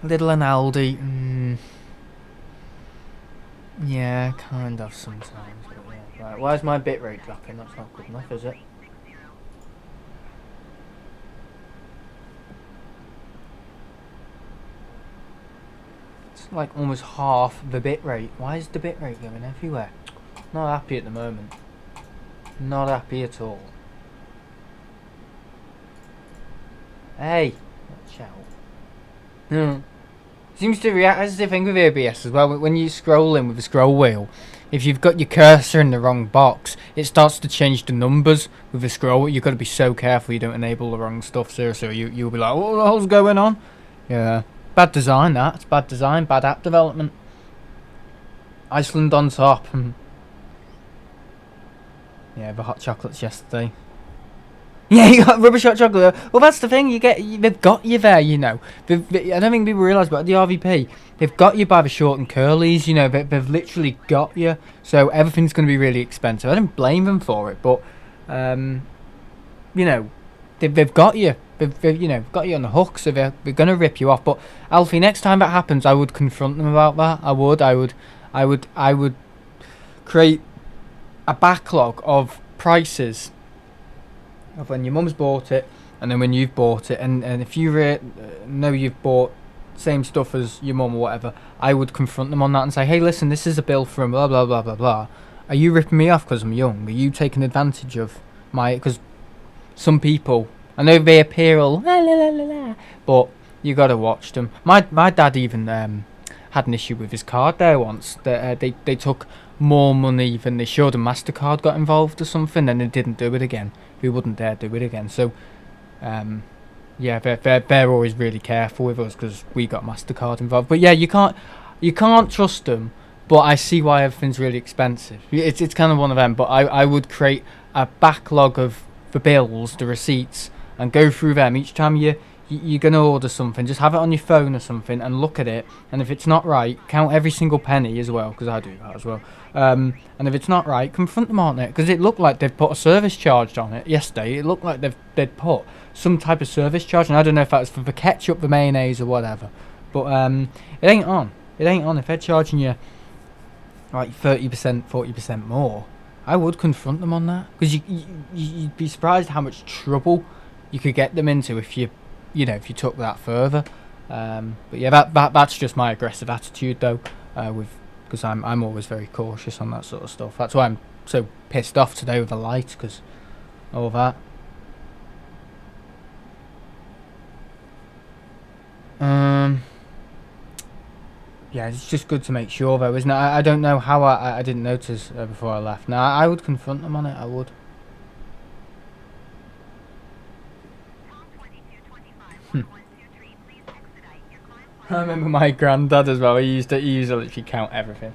Lidl and Aldi. Yeah, kind of sometimes. But yeah. Right, why is my bitrate dropping? That's not good enough, is it? It's like almost half the bitrate. Why is the bitrate going everywhere? Not happy at the moment. Not happy at all. Hey, watch out. Seems to react. That's the thing with ABS as well. When you scroll in with the scroll wheel, if you've got your cursor in the wrong box, it starts to change the numbers with the scroll wheel. You've got to be so careful you don't enable the wrong stuff. Seriously, you'll be like, what the hell's going on? Yeah, bad design. That it's bad design, bad app development. Iceland on top. Yeah, the hot chocolates yesterday. Yeah, you got rubbish hot chocolate. Well, that's the thing. They've got you there. You know, I don't think people realise, but at the RVP, they've got you by the short and curlies. You know, they've literally got you. So everything's going to be really expensive. I don't blame them for it, but you know, they've got you. They've got you on the hook. So they're going to rip you off. But Alfie, next time that happens, I would confront them about that. I would create a backlog of prices of when your mum's bought it and then when you've bought it, and if you know you've bought same stuff as your mum or whatever, I would confront them on that and say, hey, listen, this is a bill from blah blah blah blah blah. Are you ripping me off because I'm young? Are you taking advantage of my... Because some people, I know they appear all la la la la la, but you gotta watch them. My dad even had an issue with his card there once. They took more money than they should, and MasterCard got involved or something, and they didn't do it again. We wouldn't dare do it again. So yeah, they're always really careful with us because we got MasterCard involved. But yeah, you can't trust them But I see why everything's really expensive. It's kind of one of them. But I would create a backlog of the bills, the receipts, and go through them each time you're going to order something. Just have it on your phone or something and look at it. And if it's not right, count every single penny as well, because I do that as well. And if it's not right, confront them on it. Because it looked like they've put a service charge on it yesterday. It looked like they'd put some type of service charge. And I don't know if that was for the ketchup, the mayonnaise, or whatever. But it ain't on. It ain't on. If they're charging you like 30%, 40% more, I would confront them on that. Because you'd be surprised how much trouble you could get them into if you took that further. But yeah, that's just my aggressive attitude though, because I'm always very cautious on that sort of stuff. That's why I'm so pissed off today with the light, because all that. Yeah, it's just good to make sure though, isn't it? I don't know how I didn't notice before I left. Now I would confront them on it. I would. I remember my granddad as well. He used to literally count everything.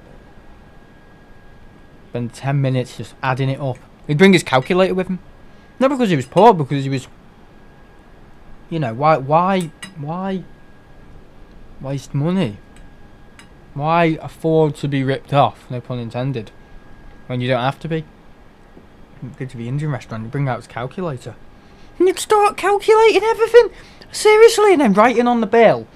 Spend 10 minutes just adding it up. He'd bring his calculator with him. Not because he was poor, because he was, why waste money? Why afford to be ripped off? No pun intended. When you don't have to be. Go to the Indian restaurant, you bring out his calculator. And you'd start calculating everything. Seriously, and then writing on the bill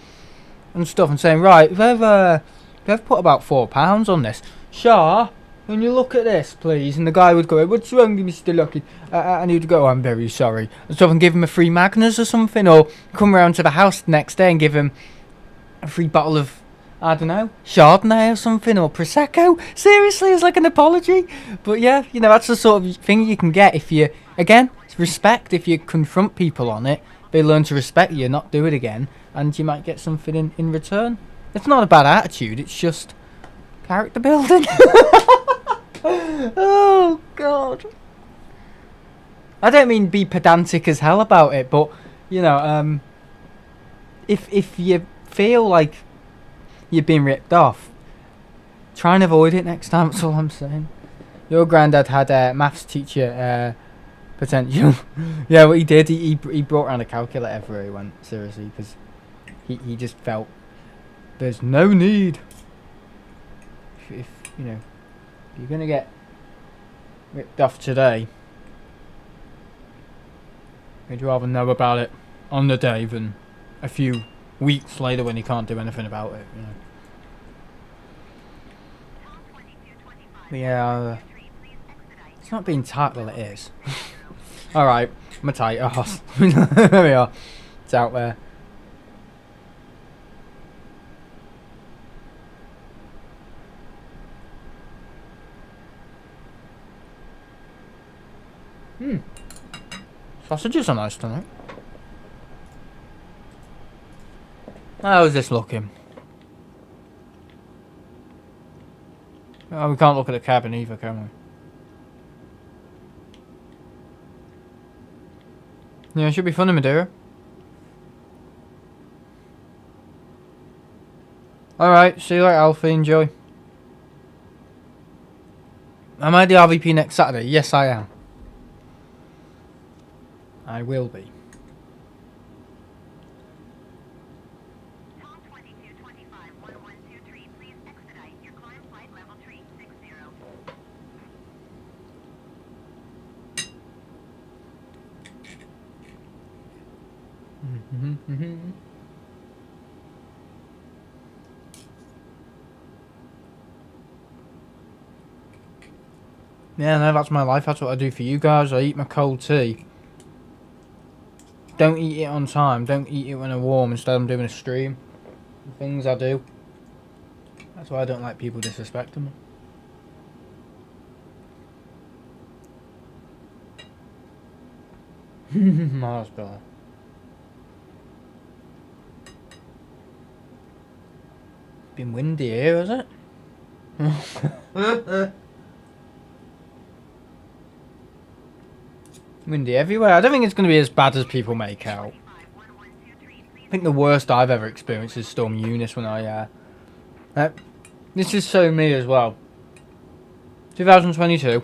and stuff and saying, right, they've put about £4 on this. Shah, can you look at this, please? And the guy would go, what's wrong, Mr. Lucky? And he'd go, I'm very sorry. And stuff, and give him a free Magners or something, or come round to the house the next day and give him a free bottle of, I don't know, Chardonnay or something, or Prosecco. Seriously, it's like an apology. But yeah, that's the sort of thing you can get if you, again, respect. If you confront people on it, they learn to respect you, not do it again, and you might get something in return. It's not a bad attitude, it's just character building. Oh, God. I don't mean be pedantic as hell about it, but, if you feel like you're being ripped off, try and avoid it next time, that's all I'm saying. Your granddad had a maths teacher potential. Yeah, what he did, he brought around a calculator everywhere he went, seriously, because he just felt there's no need. If you're going to get ripped off today, you'd rather know about it on the day than a few weeks later when you can't do anything about it, But yeah, it's not being tight, well it is. Alright, I'm a tight ass. There we are. It's out there. Sausages are nice tonight. How's this looking? Oh, we can't look at the cabin either, can we? Yeah, it should be fun in Madeira. Alright, see you later, Alfie. Enjoy. Am I the RVP next Saturday? Yes, I am. I will be. Yeah, no, that's my life. That's what I do for you guys. I eat my cold tea. Don't eat it on time. Don't eat it when I'm warm. Instead, I'm doing a stream. The things I do. That's why I don't like people disrespecting me. Miles better. Been windy here, has it? Windy everywhere. I don't think it's going to be as bad as people make out. I think the worst I've ever experienced is Storm Eunice when I This is so me as well. 2022.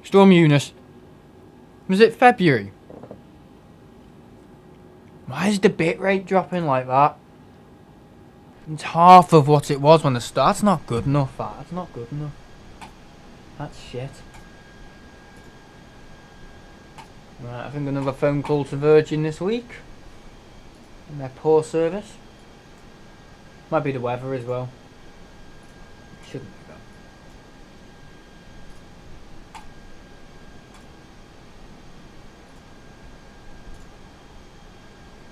Storm Eunice. Was it February? Why is the bitrate dropping like that? It's half of what it was when the start. That's not good enough. That's not good enough. That's shit. Right, I think another phone call to Virgin this week. And their poor service. Might be the weather as well. Shouldn't be though.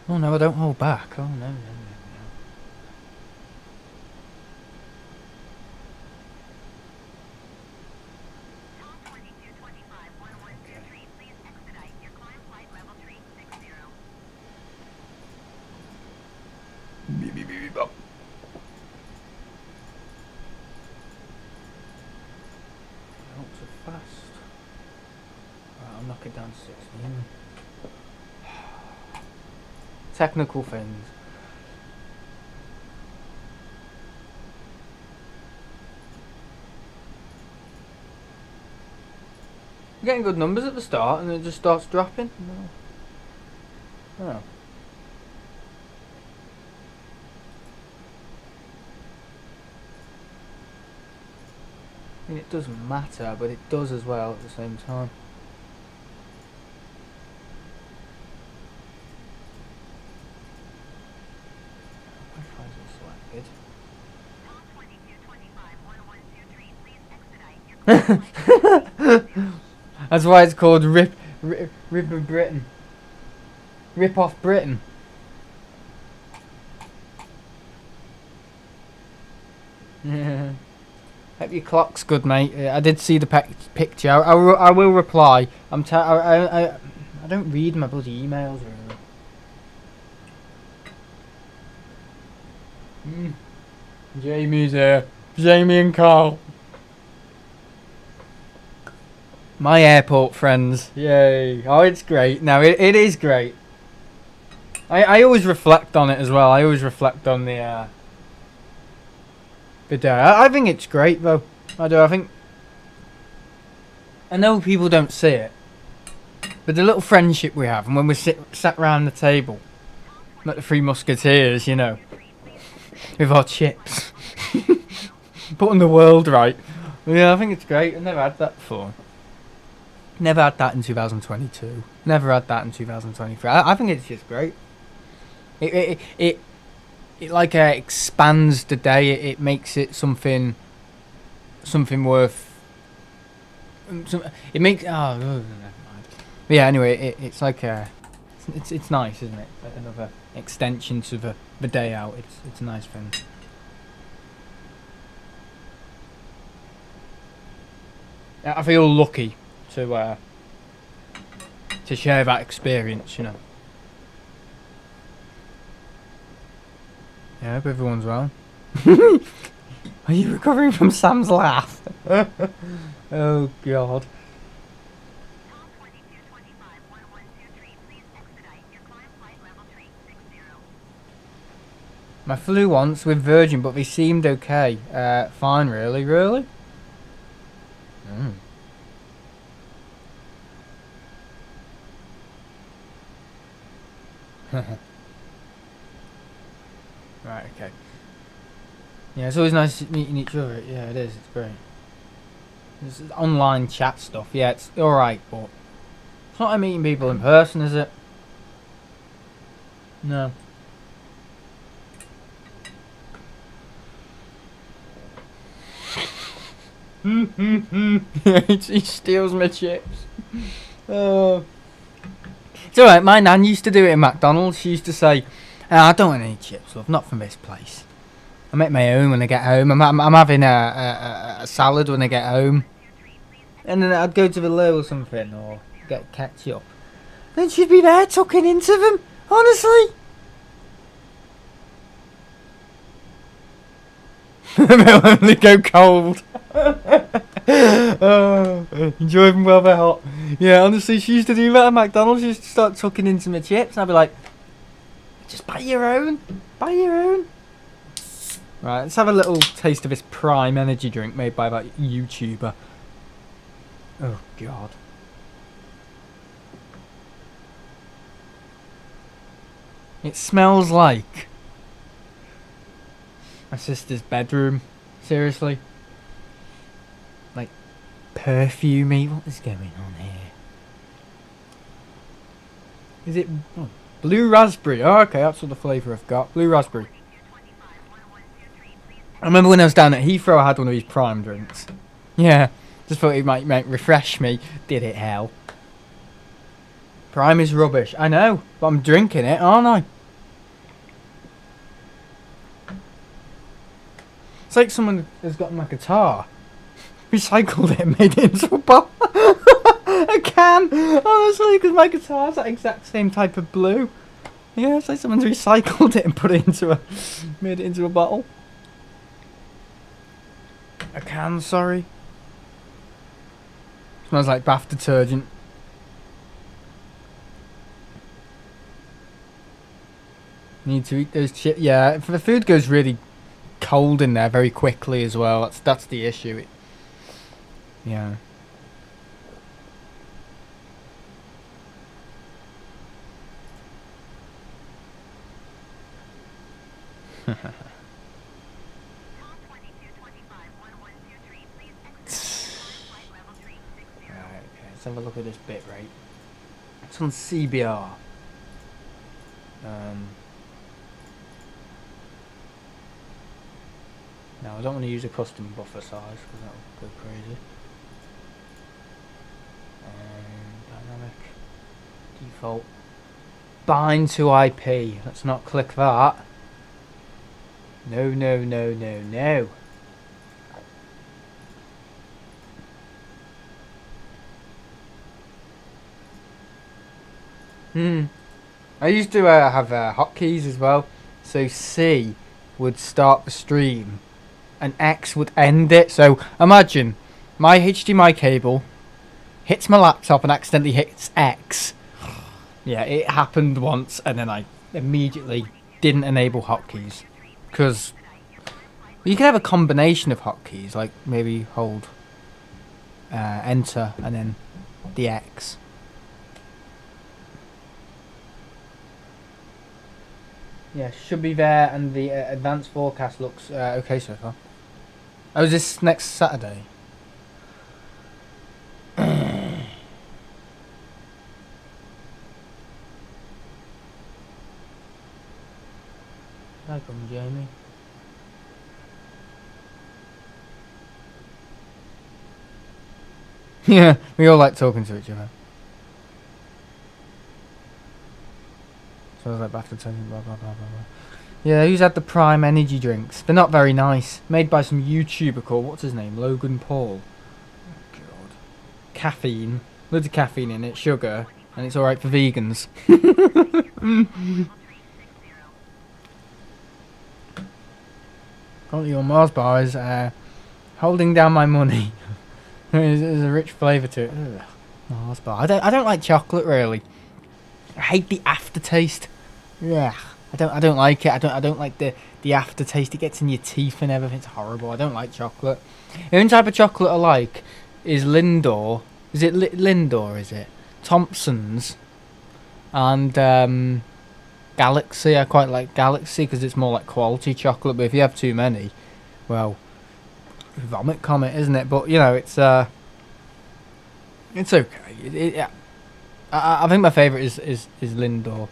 Oh no, I don't hold back. Oh no, no, no. Not so fast. Right, I'll knock it down to 16. Technical things. You're getting good numbers at the start and it just starts dropping. No. Oh. I mean, it doesn't matter, but it does as well at the same time. That's why it's called Rip of Britain. Rip off Britain. Yeah. Hope your clock's good, mate. I did see the picture. I will reply. I don't read my bloody emails really. Jamie's here. Jamie and Carl. My airport friends. Yay. Oh, it's great. No, it is great. I always reflect on it as well. I always reflect on the day. I think it's great though. I do. I know people don't see it, but the little friendship we have, and when we sat round the table, like the Three Musketeers, you know, with our chips, putting the world right. Yeah, I think it's great. I've never had that before. Never had that in 2022. Never had that in 2023. I think it's just great. It like expands the day. It makes it something worth. It makes never mind. But yeah. Anyway, it's like it's nice, isn't it? Like another extension to the day out. It's a nice thing. I feel lucky to share that experience, you know. Yeah, I hope everyone's well. Are you recovering from Sam's laugh? Oh God. I flew once with Virgin, but they seemed okay. Fine, really? Really? Right, okay. Yeah, it's always nice meeting each other. Yeah, it is. It's great. This is online chat stuff. Yeah, it's alright, but it's not like meeting people in person, is it? No. He steals my chips. Oh. It's alright, my nan used to do it in McDonald's. She used to say, I don't want any chips, love, not from this place. I make my own when I get home. I'm having a salad when I get home. And then I'd go to the loo or something, or get ketchup. Then she'd be there tucking into them, honestly. They'll only go cold. Oh, enjoy them while they're hot. Yeah, honestly, she used to do that at McDonald's. She used to start tucking into my chips, and I'd be like, just buy your own. Buy your own. Right, let's have a little taste of this Prime energy drink made by that YouTuber. Oh, God. It smells like my sister's bedroom. Seriously. Like, perfumey. What is going on here? Is it blue raspberry? Oh, okay, that's what the flavour I've got. Blue raspberry. I remember when I was down at Heathrow, I had one of these Prime drinks. Yeah, just thought it might refresh me. Did it, hell? Prime is rubbish. I know, but I'm drinking it, aren't I? It's like someone has got my guitar, recycled it and made it into a bottle. I can, honestly, because my guitar's that exact same type of blue. Yeah, it's like someone's recycled it and put it into made it into a bottle. A can, sorry. Smells like bath detergent. Need to eat those chips. Yeah, the food goes really cold in there very quickly as well. That's the issue. Yeah. Let's have a look at this bit rate. It's on CBR. No, I don't want to use a custom buffer size because that'll go crazy. Dynamic default bind to IP. Let's not click that. No, no, no, no, no. I used to have hotkeys as well. So C would start the stream and X would end it. So imagine my HDMI cable hits my laptop and accidentally hits X. Yeah, it happened once and then I immediately didn't enable hotkeys. Because you can have a combination of hotkeys, like maybe hold enter and then the X. Yeah, should be there, and the advanced forecast looks okay so far. Oh, is this next Saturday? Welcome, Jamie. Yeah, we all like talking to each other. So I was like, after telling blah blah blah blah blah. Yeah, who's had the Prime energy drinks? They're not very nice. Made by some YouTuber called, what's his name? Logan Paul. Oh god. Caffeine. Loads of caffeine in it, sugar, and it's alright for vegans. Currently your Mars bar is holding down my money. There's a rich flavour to it. Ugh. Mars bar. I don't like chocolate really. I hate the aftertaste. Yeah, I don't like it. I don't like the aftertaste. It gets in your teeth and everything. It's horrible. I don't like chocolate. The only type of chocolate I like is Lindor. Is it Lindor? Is it Thompson's and Galaxy? I quite like Galaxy because it's more like quality chocolate. But if you have too many, well, vomit comet, isn't it? But you know, it's okay. I think my favourite is Lindor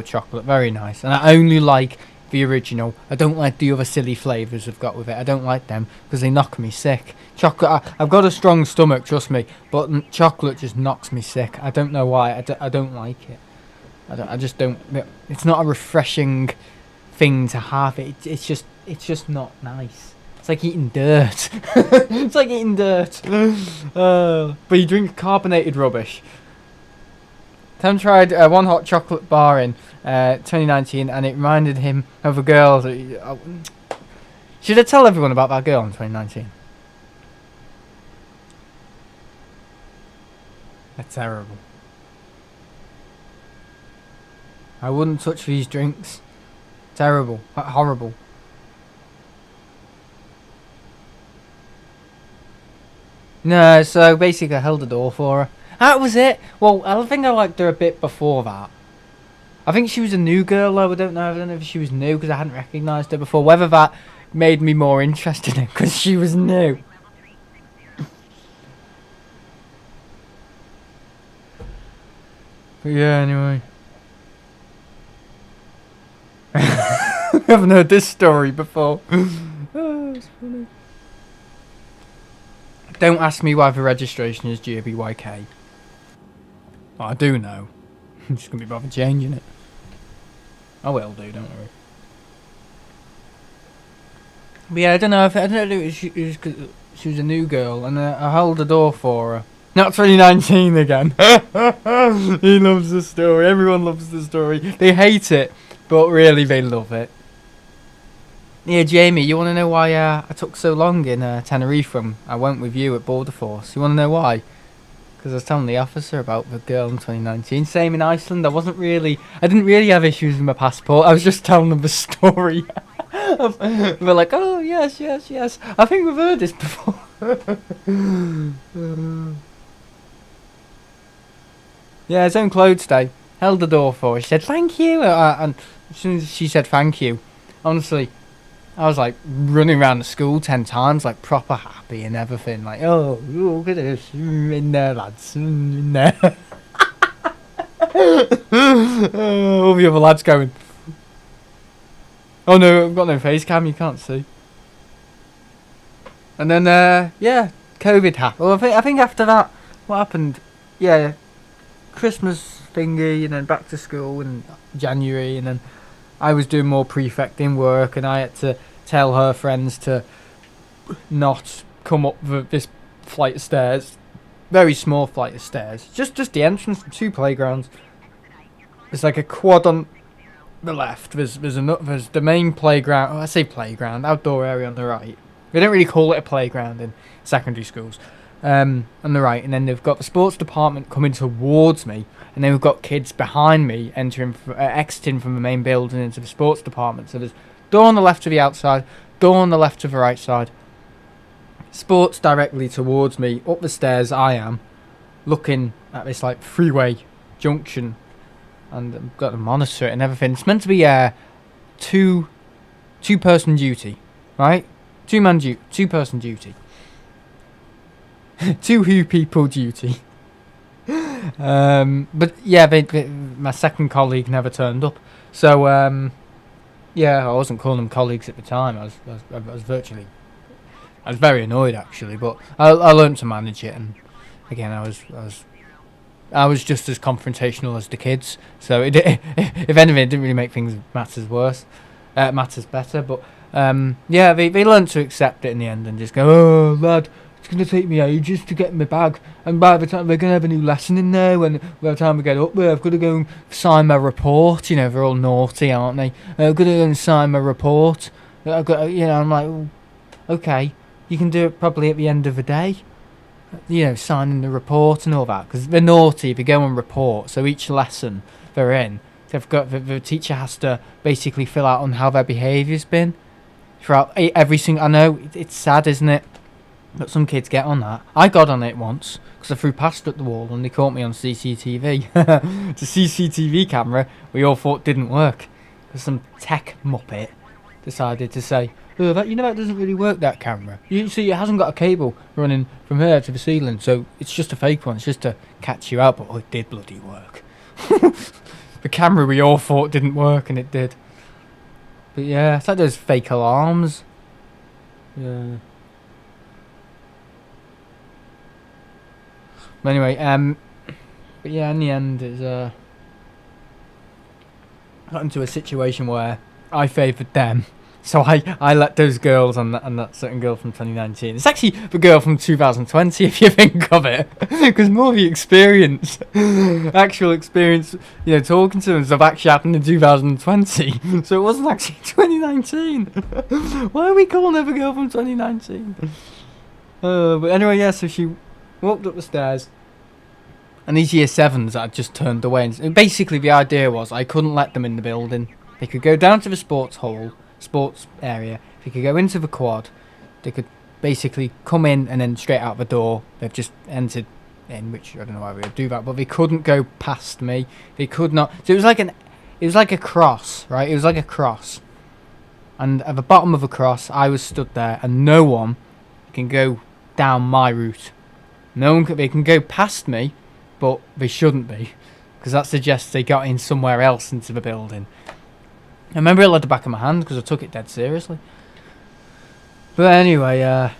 chocolate. Very nice. And I only like the original. I don't like the other silly flavours I've got with it. I don't like them because they knock me sick. Chocolate. I've got a strong stomach, trust me. But chocolate just knocks me sick. I don't know why. I don't like it. I just don't. It's not a refreshing thing to have. It's just not nice. It's like eating dirt. It's like eating dirt. But you drink carbonated rubbish. Tim tried one hot chocolate bar in 2019 and it reminded him of a girl. Should I tell everyone about that girl in 2019? They're terrible. I wouldn't touch these drinks. Terrible. Horrible. No, so basically I held the door for her. That was it. Well, I think I liked her a bit before that. I think she was a new girl though. I don't know if she was new because I hadn't recognised her before. Whether that made me more interested in her because she was new. But yeah, anyway. I haven't heard this story before. Oh, it's funny. Don't ask me why the registration is GBYK. Oh, I do know. I'm just going to be bothered changing it. I will do, don't worry. But yeah, I don't know if she was a new girl, and I held the door for her. Not 2019 again. He loves the story. Everyone loves the story. They hate it, but really they love it. Yeah, Jamie, you want to know why I took so long in Tenerife when I went with you at Border Force? You want to know why? Because I was telling the officer about the girl in 2019. Same in Iceland. I didn't really have issues with my passport. I was just telling them the story. We're like, oh, yes. I think we've heard this before. Yeah, it's own clothes day. Held the door for her. She said, thank you. And as soon as she said thank you, honestly, I was like running around the school 10 times, like proper happy and everything. Like, oh, look at this. In there, lads. In there. All the other lads going, oh no, I've got no face cam, you can't see. And then, yeah, COVID happened. Well, I think after that, what happened? Yeah, Christmas thingy, and then back to school in January, and then I was doing more prefecting work, and I had to tell her friends to not come up this flight of stairs. Very small flight of stairs. Just the entrance to 2 playgrounds. There's like a quad on the left. There's the main playground. Oh, I say playground, outdoor area on the right. They don't really call it a playground in secondary schools. On the right, and then they've got the sports department coming towards me, and then we've got kids behind me exiting from the main building into the sports department. So there's door on the left to the outside, door on the left to the right side. Sports directly towards me, up the stairs I am, looking at this like freeway junction, and I've got to monitor it and everything. It's meant to be two-person duty, right? Two-person duty. 2 people duty. But yeah, my second colleague never turned up. So yeah, I wasn't calling them colleagues at the time. I was very annoyed actually, but I learned to manage it. And again, I was just as confrontational as the kids. So if anything, it didn't really make matters better. But yeah, they learned to accept it in the end and just go, oh lad, it's going to take me ages to get my bag, and by the time we're going to have a new lesson in there, by the time we get up there, I've got to go and sign my report. You know, they're all naughty, aren't they? I've got to go and sign my report. I've got, I'm like, well, okay, you can do it probably at the end of the day. Signing the report and all that, because they're naughty. They go and report. So each lesson they're in, they've got the teacher has to basically fill out on how their behaviour's been throughout every single. I know it's sad, isn't it? But some kids get on that. I got on it once because I threw pasta at the wall and they caught me on CCTV. The CCTV camera we all thought didn't work because some tech muppet decided to say, oh, that doesn't really work, that camera. You see, it hasn't got a cable running from here to the ceiling, so it's just a fake one. It's just to catch you out, but it did bloody work. The camera we all thought didn't work, and it did. But yeah, it's like those fake alarms. Yeah. But anyway, but yeah, in the end, it's got into a situation where I favoured them, so I let those girls and that certain girl from 2019. It's actually the girl from 2020, if you think of it, because more of the experience, actual experience, talking to them stuff actually happened in 2020. So it wasn't actually 2019. Why are we calling her the girl from 2019? But anyway, yeah. So she walked up the stairs, and these year 7s that had just turned away. And basically, the idea was I couldn't let them in the building. They could go down to the sports area. They could go into the quad. They could basically come in and then straight out the door. They've just entered in, which I don't know why we would do that, but they couldn't go past me. They could not. So it was like a cross, right? It was like a cross, and at the bottom of the cross, I was stood there, and no one can go down my route. No one can. They can go past me, but they shouldn't be, because that suggests they got in somewhere else into the building. I remember it at the back of my hand because I took it dead seriously. But anyway, it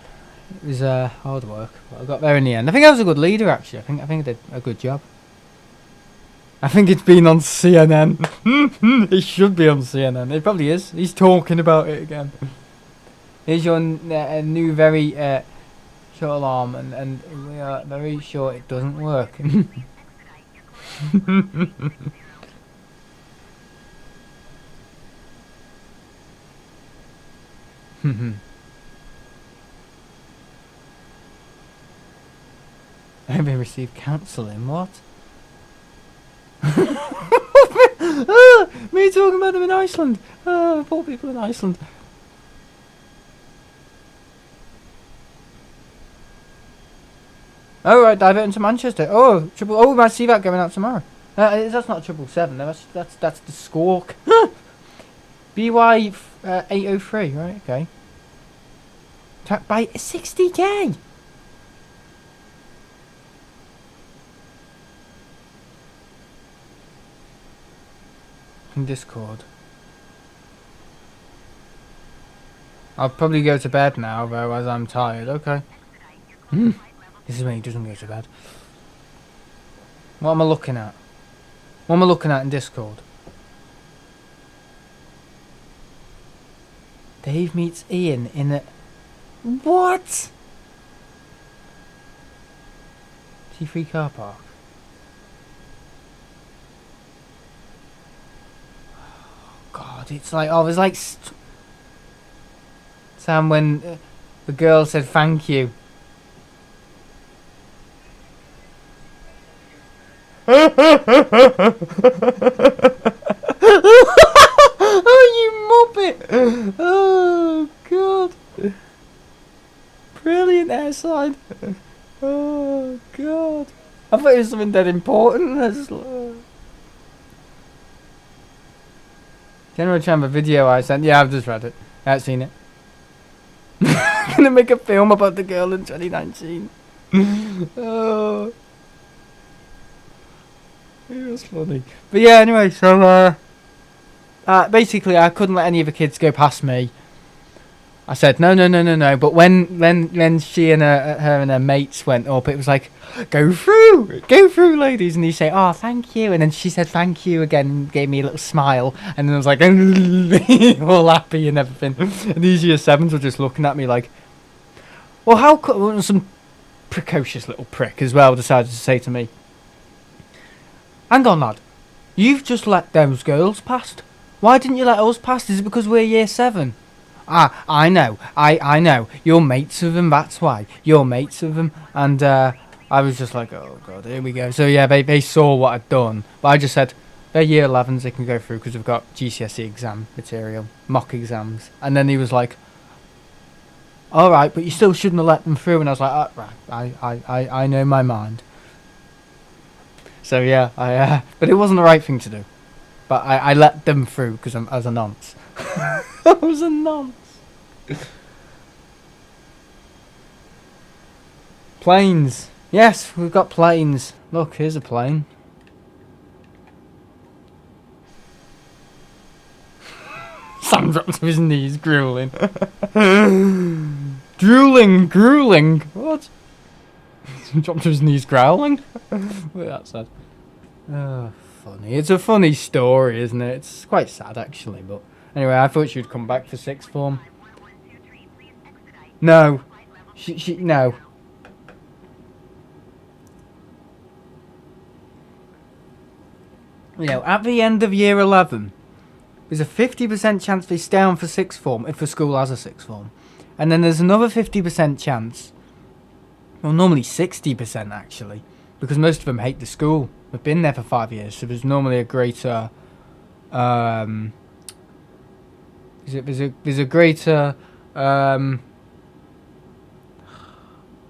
was hard work. But I got there in the end. I think I was a good leader, actually. I think I did a good job. I think it's been on CNN. It should be on CNN. It probably is. He's talking about it again. Here's your new very short alarm, and we are very sure it doesn't work. Have you received counselling? What? Me talking about them in Iceland. Poor people in Iceland. Oh right, divert into Manchester. Oh, we might see that going out tomorrow. That's not 777. That's the Squawk. BY 803. Right, okay. By 60k. In Discord. I'll probably go to bed now, though, as I'm tired. Okay. This is when he doesn't go to bed. What am I looking at? What am I looking at in Discord? Dave meets Ian in a... What? T3 car park. God, it's like, oh, there's like Sam when the girl said thank you. Oh, you muppet! Oh, God. Brilliant airside. Oh, God. I thought it was something dead important. General Chamber video I sent. Yeah, I've just read it. I haven't seen it. Gonna make a film about the girl in 2019. Oh. It was funny. But yeah, anyway, so basically I couldn't let any of the kids go past me. I said no. But when she and her and her mates went up, it was like, go through, ladies. And you say, oh, thank you. And then she said thank you again, and gave me a little smile. And then I was like, all happy and everything. And these year sevens were just looking at me like, well, how could some precocious little prick as well decided to say to me, hang on, lad, you've just let those girls past. Why didn't you let us past? Is it because we're year 7? Ah, I know. I know. You're mates with them, that's why. You're mates with them. And I was just like, oh, God, here we go. So, yeah, they saw what I'd done. But I just said, they're year 11s, they can go through because we've got GCSE exam material, mock exams. And then he was like, all right, but you still shouldn't have let them through. And I was like, right, I know my mind. So, yeah, but it wasn't the right thing to do. But I let them through because I was a nonce. I was a nonce. Planes. Yes, we've got planes. Look, here's a plane. Sam dropped to his knees, drooling. Drooling. What? Dropped to his knees, growling. Look at that sad. Oh, funny. It's a funny story, isn't it? It's quite sad, actually, but... Anyway, I thought she'd come back for sixth form. No. No. You know, at the end of year 11, there's a 50% chance they stay on for sixth form if the school has a sixth form. And then there's another 50% chance, well, normally 60% actually, because most of them hate the school. They've been there for 5 years, so there's normally a greater... There's a greater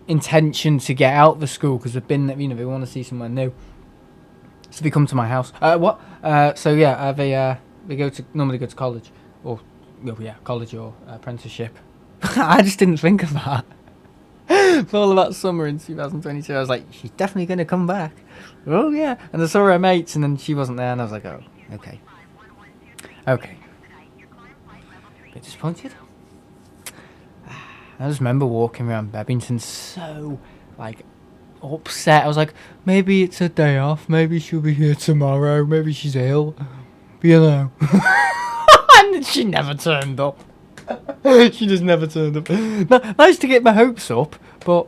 intention to get out of the school because they've been, they want to see somewhere new. So they come to my house. They normally go to college, or college or apprenticeship. I just didn't think of that. For all of that summer in 2022, I was like, she's definitely going to come back. Oh yeah, and I saw her mates, and then she wasn't there, and I was like, oh, okay. Bit disappointed. I just remember walking around Bebington so, upset. I was like, maybe it's a day off, maybe she'll be here tomorrow, maybe she's ill, and then she never turned up. She just never turned up. Nice to get my hopes up, but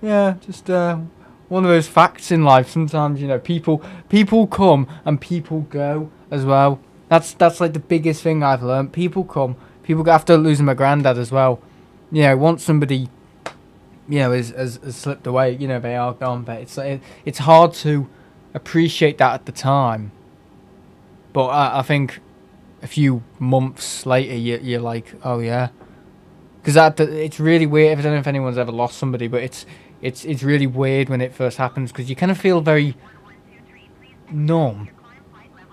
yeah, just one of those facts in life. Sometimes, people come and people go as well. That's like the biggest thing I've learned. People come, people go. After losing my granddad as well, once somebody, has slipped away, they are gone. But it's hard to appreciate that at the time. But I think a few months later, you're like, oh yeah, because it's really weird. I don't know if anyone's ever lost somebody, but it's really weird when it first happens because you kind of feel very numb,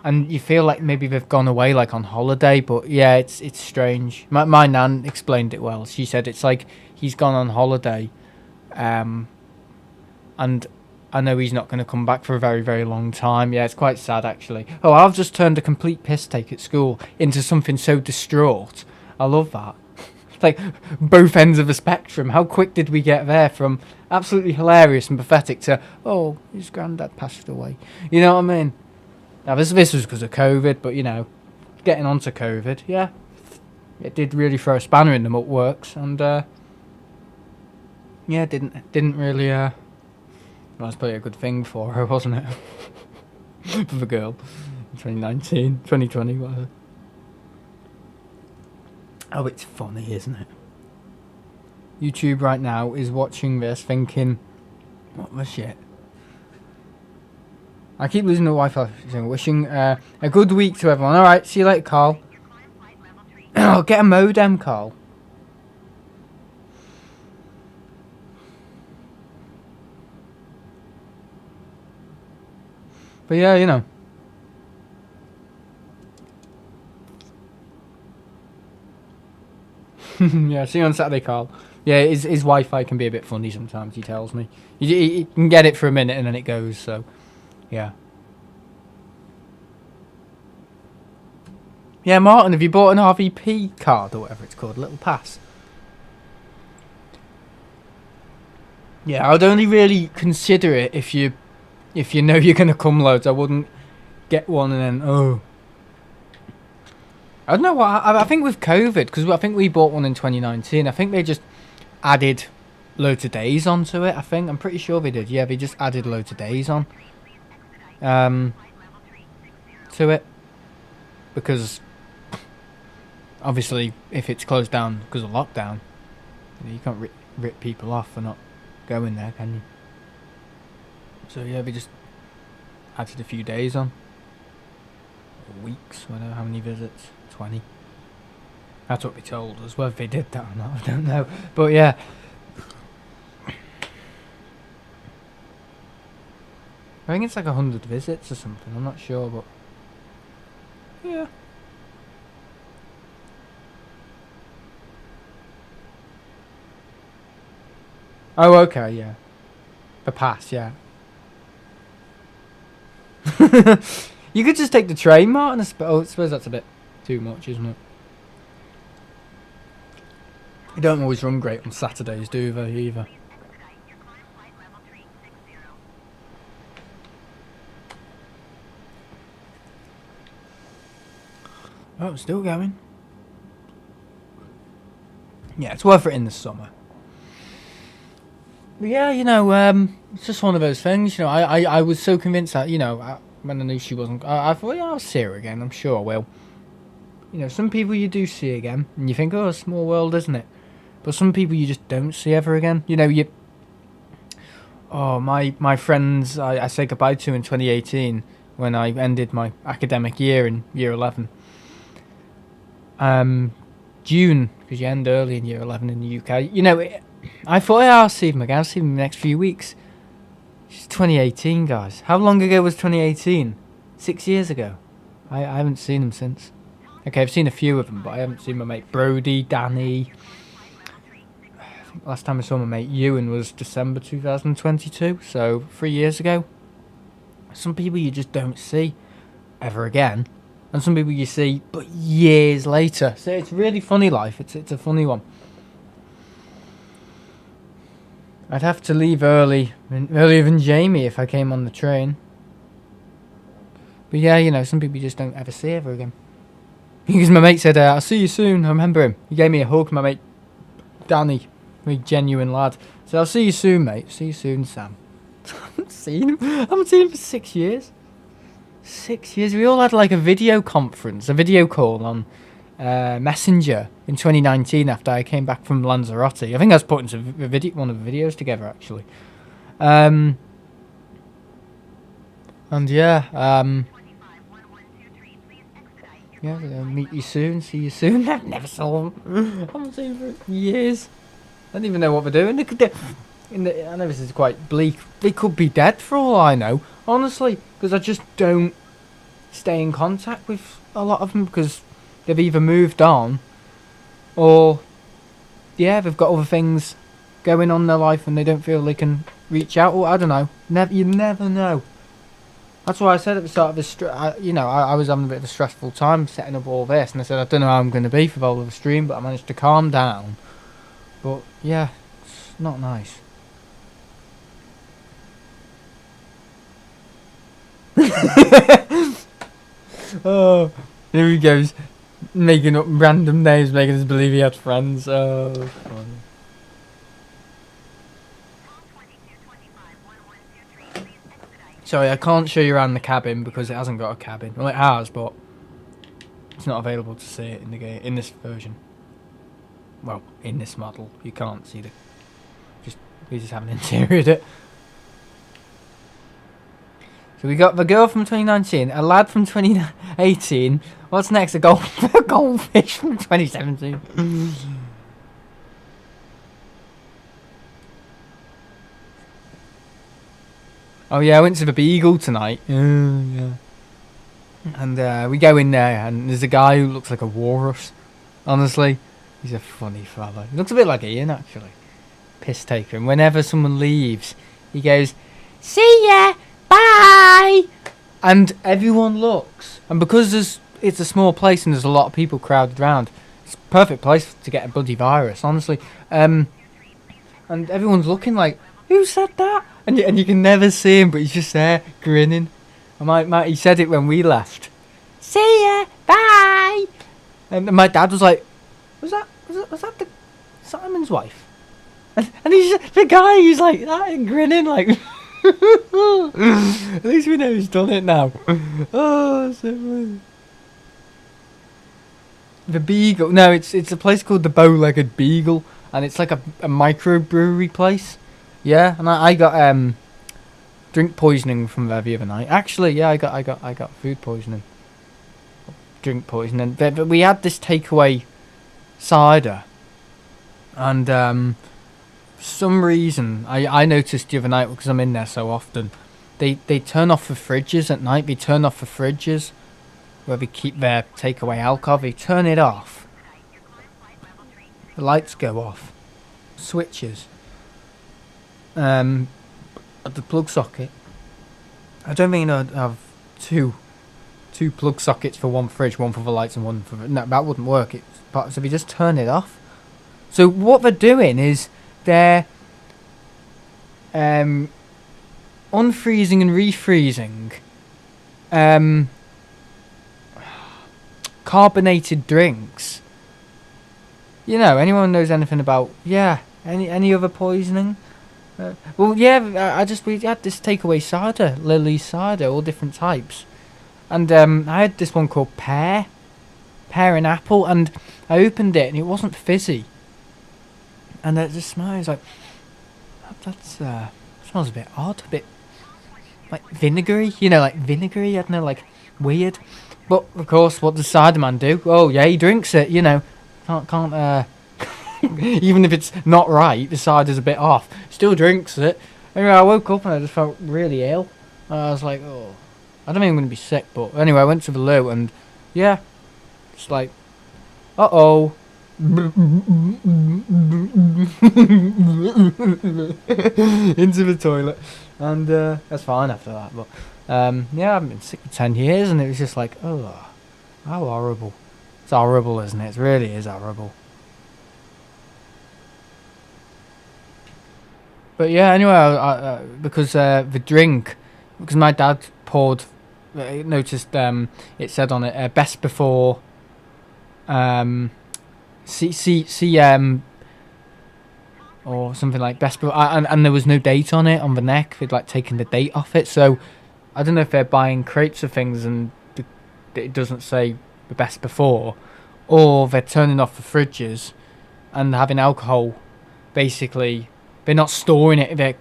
and you feel like maybe they've gone away like on holiday. But yeah, it's strange. My nan explained it well. She said it's like he's gone on holiday, and I know he's not going to come back for a very, very long time. Yeah, it's quite sad, actually. Oh, I've just turned a complete piss take at school into something so distraught. I love that. Like, both ends of the spectrum. How quick did we get there from absolutely hilarious and pathetic to, oh, his granddad passed away. You know what I mean? Now, this was because of COVID, but, getting onto COVID, yeah. It did really throw a spanner in the works, and, didn't really, That was probably a good thing for her, wasn't it? For the girl. 2019, 2020, whatever. Oh, it's funny, isn't it? YouTube right now is watching this thinking, what the shit? I keep losing the Wi-Fi. So wishing a good week to everyone. Alright, see you later, Carl. Oh, get a modem, Carl. But yeah, yeah, see you on Saturday, Carl. Yeah, his Wi-Fi can be a bit funny sometimes, he tells me. You can get it for a minute and then it goes, so, yeah. Yeah, Martin, have you bought an RVP card or whatever it's called, a little pass? Yeah, I'd only really consider it if you know you're going to come loads. I wouldn't get one and then, oh. I don't know what, I think with COVID, because I think we bought one in 2019, I think they just added loads of days onto it, I'm pretty sure they did. Yeah, they just added loads of days on to it. Because, obviously, if it's closed down because of lockdown, you can't rip people off for not going there, can you? So yeah, they just added a few days on. Or weeks, I don't know how many visits. 20. That's what we told us. Whether they did that or not, I don't know. But yeah. I think it's like 100 visits or something. I'm not sure, but yeah. Oh, okay, yeah. The pass, yeah. You could just take the train, Martin. I suppose that's a bit too much, isn't it? They don't always run great on Saturdays, do they, either? Oh, it's still going. Yeah, it's worth it in the summer. But yeah, it's just one of those things. I was so convinced that, when I knew she wasn't, I thought, yeah, I'll see her again. I'm sure I will. Some people you do see again, and you think, oh, small world, isn't it? But some people you just don't see ever again. My friends I say goodbye to in 2018 when I ended my academic year in year 11. June, because you end early in year 11 in the UK. I thought I'll see him again. I'll see him in the next few weeks. It's 2018, guys. How long ago was 2018? 6 years ago. I haven't seen him since. Okay, I've seen a few of them, but I haven't seen my mate Brody, Danny. I think last time I saw my mate Ewan was December 2022, so 3 years ago. Some people you just don't see ever again, and some people you see but years later. So it's really funny life. It's a funny one. I'd have to leave earlier than Jamie if I came on the train. But yeah, you know, some people you just don't ever see ever again. Because my mate said, I'll see you soon. I remember him. He gave me a hug, my mate Danny. Very genuine lad. So I'll see you soon, mate. See you soon, Sam. I haven't seen him. I haven't seen him for 6 years. 6 years. We all had like a video conference, a video call on Messenger in 2019 after I came back from Lanzarote. I think I was putting one of the videos together, actually. And yeah, yeah, I'll meet you soon, see you soon. I've never saw them. I haven't seen them for years. I don't even know what they're doing. I know this is quite bleak. They could be dead for all I know, honestly, because I just don't stay in contact with a lot of them because they've either moved on or, yeah, they've got other things going on in their life and they don't feel they can reach out. Or I don't know. You never know. That's why I said at the start of this, I was having a bit of a stressful time setting up all this, and I said I don't know how I'm going to be for the whole of the stream, but I managed to calm down. But yeah, it's not nice. Oh, here he goes, making up random names, making us believe he had friends. Oh, funny. Sorry, I can't show you around the cabin because it hasn't got a cabin. Well, it has, but it's not available to see it in the game in this version. Well, in this model, you can't see we just haven't interioured it. So we got the girl from 2019, a lad from 2018. What's next? A goldfish from 2017. Oh yeah, I went to the Beagle tonight. Yeah. And we go in there, and there's a guy who looks like a walrus. Honestly, he's a funny fella. He looks a bit like Ian, actually. Piss taker. And whenever someone leaves, he goes, "See ya, bye." And everyone looks. And because it's a small place and there's a lot of people crowded around, it's a perfect place to get a bloody virus, honestly. And everyone's looking like, who said that? And you can never see him, but he's just there, grinning. And he said it when we left. See ya, bye. And my dad was like, was that the Simon's wife? And he's the guy, he's like that and grinning like. At least we know he's done it now. Oh, so funny. The Beagle. No, it's a place called the Bow-Legged Beagle, and it's like a microbrewery place. Yeah, and I got drink poisoning from there the other night. Actually, yeah, I got food poisoning, drink poisoning. But we had this takeaway cider, and for some reason I noticed the other night because I'm in there so often. They turn off the fridges at night. They turn off the fridges where they keep their takeaway alcohol. They turn it off. The lights go off. Switches. At the plug socket. I don't think I'd have two plug sockets for one fridge, one for the lights and one for no, that wouldn't work. So if you just turn it off. So what they're doing is they're unfreezing and refreezing carbonated drinks. You know, anyone knows anything about any other poisoning? Well, yeah, we had this takeaway cider, Lily cider, all different types. And I had this one called pear and apple, and I opened it and it wasn't fizzy. And it just smells like, smells a bit odd, a bit like vinegary, like vinegary, I don't know, like weird. But of course, what does cider man do? Oh yeah, he drinks it, can't Even if it's not right, the cider's a bit off. Still drinks it. Anyway, I woke up and I just felt really ill. I was like, oh, I don't think I'm going to be sick, but anyway, I went to the loo and yeah, it's like, uh-oh. Into the toilet. And that's fine after that. But yeah, I haven't been sick for 10 years and it was just like, oh, how horrible. It's horrible, isn't it? It really is horrible. But yeah, anyway, because the drink, because my dad poured, noticed it said on it, best before, CM or something like best before, and there was no date on it on the neck. They'd like taken the date off it, so I don't know if they're buying crates of things and it doesn't say the best before, or they're turning off the fridges and having alcohol. Basically, they're not storing it; they're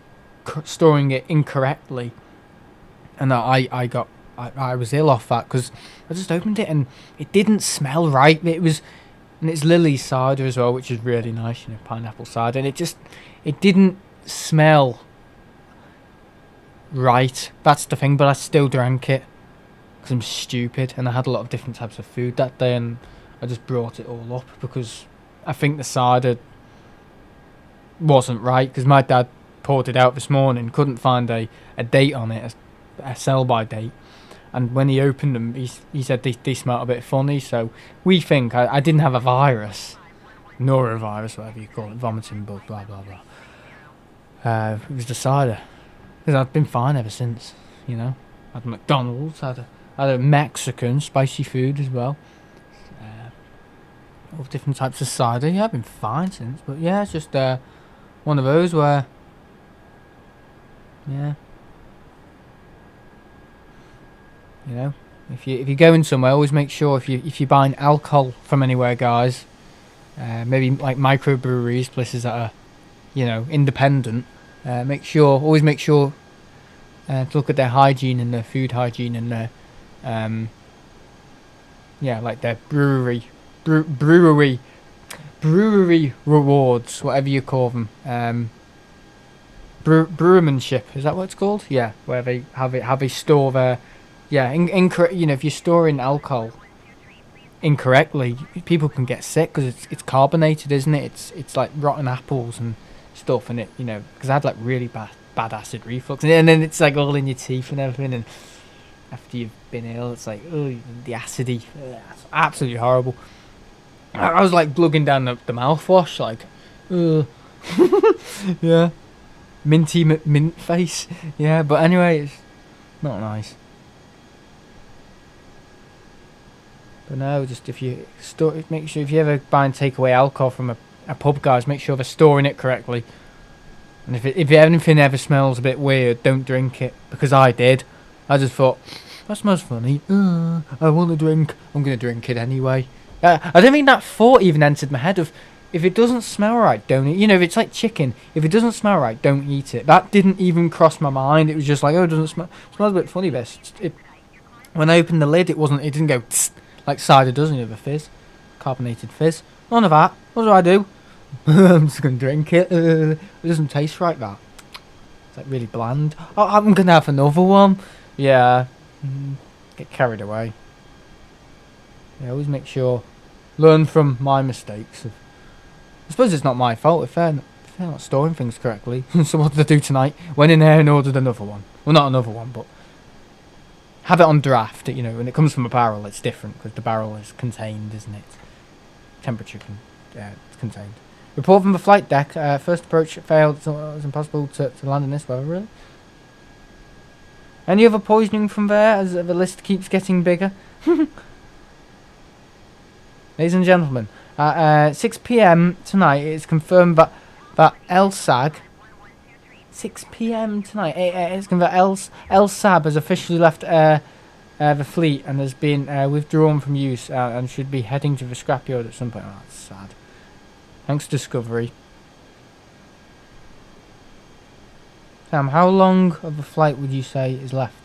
storing it incorrectly. And I was ill off that because I just opened it and it didn't smell right. And it's Lily's cider as well, which is really nice, you know, pineapple cider. And it didn't smell right. That's the thing, but I still drank it because I'm stupid. And I had a lot of different types of food that day, and I just brought it all up because I think the cider wasn't right. Because my dad poured it out this morning, couldn't find a date on it, a sell-by date. And when he opened them, he said they smelled a bit funny. So we think I didn't have a virus, norovirus, whatever you call it, vomiting bug, blah blah blah. It was the cider, because I've been fine ever since. You know, I had McDonald's, had a Mexican spicy food as well. All different types of cider. Yeah, I've been fine since. But yeah, it's just one of those where, yeah. You know, if you're going somewhere, always make sure if you're buying alcohol from anywhere, guys, maybe like microbreweries, places that are, you know, independent. Always make sure to look at their hygiene and their food hygiene and their, yeah, like their brewery rewards, whatever you call them. Brewermanship, is that what it's called? Yeah, where they have a store there. Yeah, incorrect. You know, if you're storing alcohol incorrectly, people can get sick because it's carbonated, isn't it? It's like rotten apples and stuff, and it, you know, because I had like really bad acid reflux, and then it's like all in your teeth and everything, and after you've been ill, it's like, oh, the acidity, it's absolutely horrible. I was like glugging down the mouthwash, like, yeah, minty mint face, yeah. But anyway, it's not nice. But no, just if you make sure if you ever buy and take away alcohol from a pub, guys, make sure they're storing it correctly. And if anything ever smells a bit weird, don't drink it, because I did. I just thought, that smells funny. I want to drink. I'm gonna drink it anyway. I don't think that thought even entered my head of, if it doesn't smell right, don't eat. You know, if it's like chicken, if it doesn't smell right, don't eat it. That didn't even cross my mind. It was just like, oh, it doesn't smell. It smells a bit funny. When I opened the lid, it didn't go tss, like cider doesn't, you have a fizz, carbonated fizz. None of that. What do I do? I'm just gonna drink it. It doesn't taste right. That it's like really bland. Oh, I'm gonna have another one. Yeah, get carried away. Yeah, always make sure, learn from my mistakes. I suppose it's not my fault if they're not storing things correctly. So what did I do tonight? Went in there and ordered another one. Well, not another one, but have it on draft. You know, when it comes from a barrel, it's different because the barrel is contained, isn't it? Temperature it's contained. Report from the flight deck. First approach failed. It was impossible to land in this weather. Really? Any other poisoning from there as the list keeps getting bigger? Ladies and gentlemen, at 6 p.m. tonight, it's confirmed that LSAG. 6 p.m. tonight, it's confirmed that LSAB has officially left the fleet and has been withdrawn from use and should be heading to the scrapyard at some point. Oh, that's sad. Thanks, Discovery. Sam, how long of a flight would you say is left?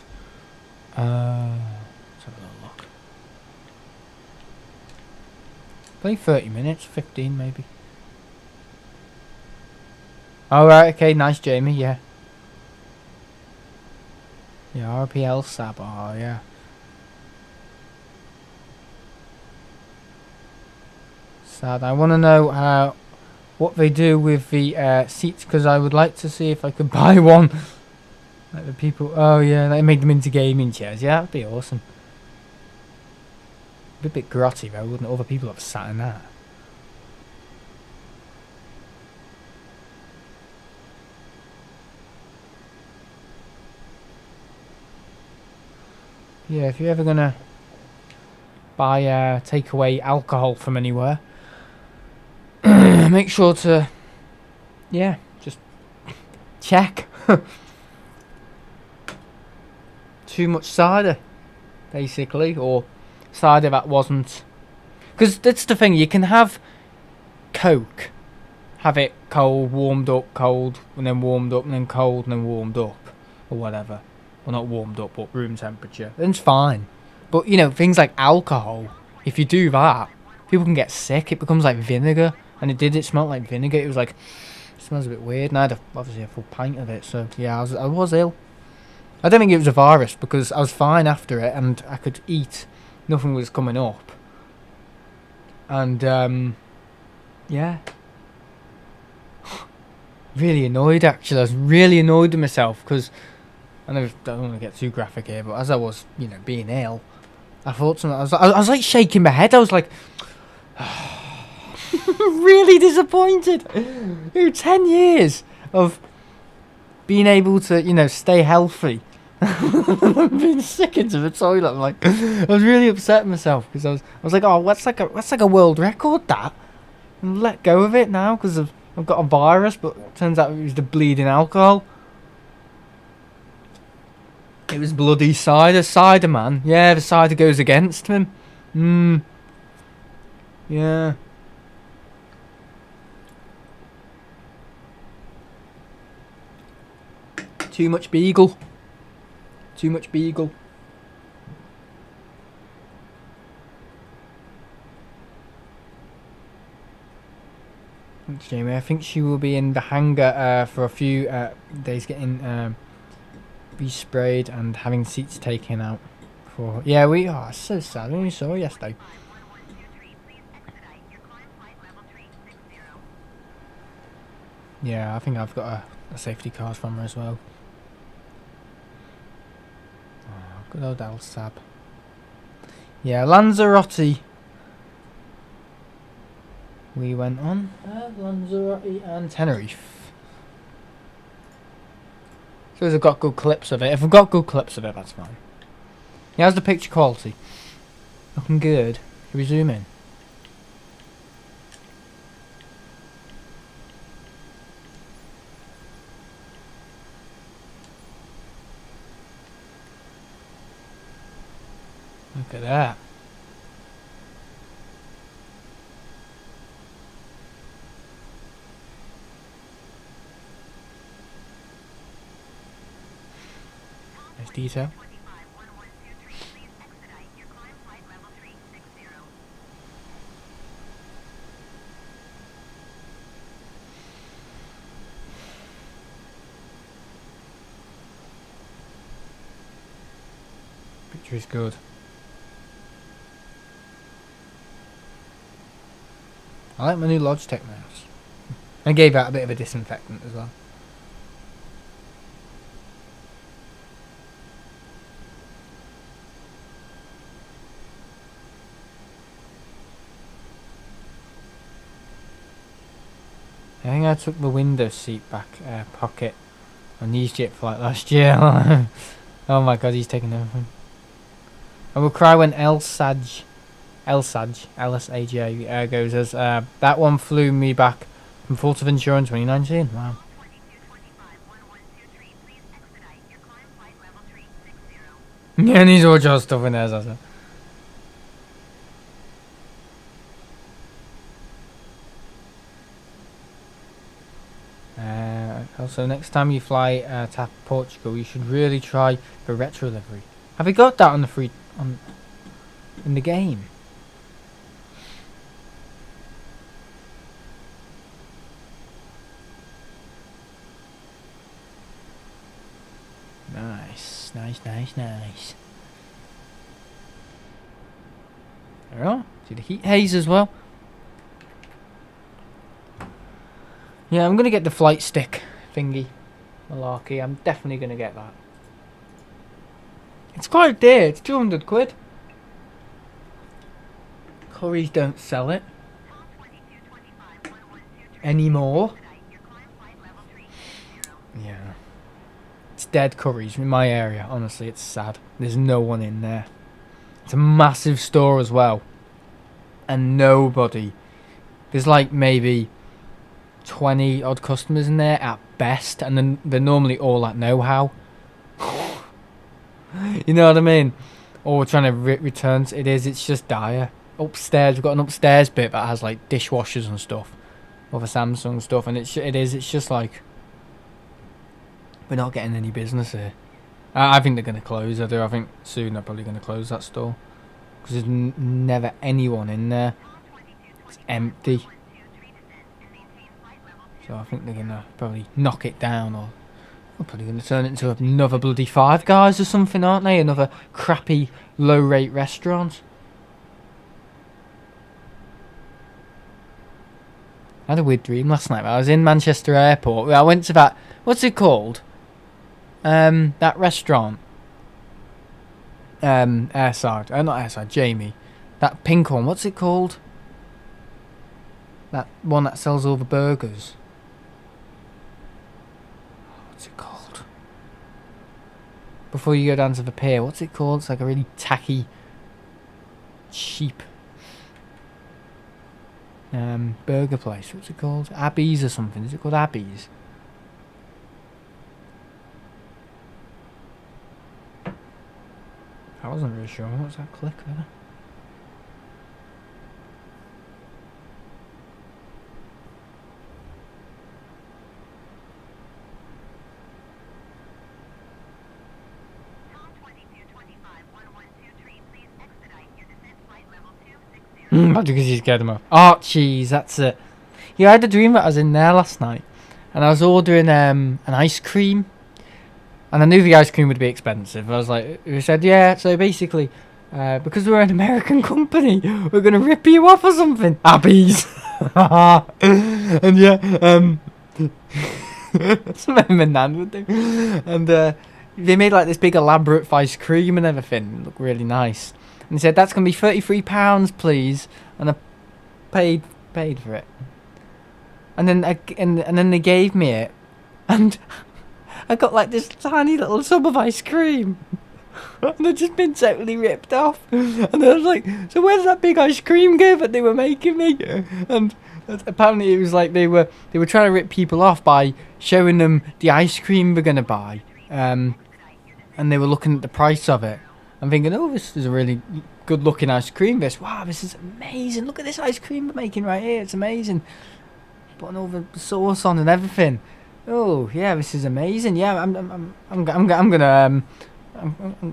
Let's have a little look. Probably 30 minutes, 15 maybe. Alright, okay, nice, Jamie, yeah. Yeah, RPL Sab, oh, yeah. Sad. I want to know what they do with the seats, because I would like to see if I could buy one. Like the people, oh yeah, they make them into gaming chairs. Yeah, that'd be awesome. Be a bit grotty though, wouldn't it? Other people have sat in that. Yeah, if you're ever gonna buy takeaway alcohol from anywhere, make sure to, yeah, just check. Too much cider, basically, or cider that wasn't. Because that's the thing, you can have Coke, have it cold, warmed up, cold, and then warmed up, and then cold, and then warmed up, or whatever. Well, not warmed up, but room temperature. Then it's fine. But, you know, things like alcohol, if you do that, people can get sick. It becomes like vinegar. And it smelled like vinegar. It was like, it smells a bit weird. And I had obviously a full pint of it. So, yeah, I was ill. I don't think it was a virus because I was fine after it and I could eat. Nothing was coming up. And, yeah. Really annoyed, actually. I was really annoyed with myself because I don't want to get too graphic here, but as I was, you know, being ill, I thought something. I was like shaking my head. I was like, really disappointed. 10 years of being able to, you know, stay healthy. I'm being sick into the toilet. I'm like, I was really upset with myself because I was like, oh, that's like a world record, that. And let go of it now because I've got a virus, but it turns out it was the bleeding alcohol. It was bloody cider, man. Yeah, the cider goes against him. Yeah. Too much beagle. Too much beagle. Thanks, Jamie. I think she will be in the hangar for a few days, getting resprayed and having seats taken out. Yeah, we are so sad. We only saw her yesterday. Yeah, I think I've got a safety card from her as well. Oh, good old Elsab. Yeah, Lanzarote. We went on Lanzarote and Tenerife. So I've got good clips of it. If I've got good clips of it, that's fine. Yeah, how's the picture quality? Looking good. Can we zoom in? Look at that. Nice detail. Picture is good. I like my new Logitech mouse. I gave out a bit of a disinfectant as well. I think I took the window seat back pocket on EasyJet flight last year. Oh my god, he's taking everything. I will cry when Elsaj, LSAJ goes as that one flew me back from Fuerteventura in 2019. Wow. Yeah, and he's all just stuff in there, as I said. Also, next time you fly to Portugal, you should really try the retro livery. Have you got that on the in the game? Nice. There we are. See the heat haze as well. Yeah, I'm going to get the flight stick thingy. Malarkey. I'm definitely going to get that. It's quite dear. It's 200 quid. Currys don't sell it anymore. Yeah. It's dead Currys in my area. Honestly, it's sad. There's no one in there. It's a massive store as well. And nobody. There's like maybe 20 odd customers in there at best. And then they're normally all at know-how. You know what I mean? Or we're trying to return. It's just dire. Upstairs, we've got an upstairs bit that has like dishwashers and stuff. Other Samsung stuff. And it's just like, we're not getting any business here. I think they're going to close. I think soon they're probably going to close that store. Because there's never anyone in there. It's empty. So I think they're going to probably knock it down. Or they're probably going to turn it into another bloody Five Guys or something, aren't they? Another crappy, low-rate restaurant. I had a weird dream last night. I was in Manchester Airport. I went to that... What's it called? That restaurant. Airside. Not Airside, Jamie. That pink one, what's it called? That one that sells all the burgers. What's it called? Before you go down to the pier, what's it called? It's like a really tacky, cheap burger place. What's it called? Abby's or something. Is it called Abby's? I wasn't really sure. What was that click there? Because you scared him off. Archie's, that's it. Yeah, I had a dream that I was in there last night. And I was ordering an ice cream. And I knew the ice cream would be expensive. I was like, we said, yeah, so basically, because we're an American company, we're going to rip you off or something. Abby's. And yeah, that's what my nan would do. And they made like this big elaborate ice cream and everything. It looked really nice. And they said, that's going to be £33, please. And I paid for it. And then and then they gave me it. And I got like this tiny little tub of ice cream. And I'd just been totally ripped off. And I was like, so where's that big ice cream go that they were making me? And apparently it was like they were trying to rip people off by showing them the ice cream they're going to buy. And they were looking at the price of it. I'm thinking, oh, this is a really good looking ice cream. Wow, this is amazing. Look at this ice cream we're making right here. It's amazing. Putting all the sauce on and everything. Oh yeah, this is amazing. Yeah, I'm gonna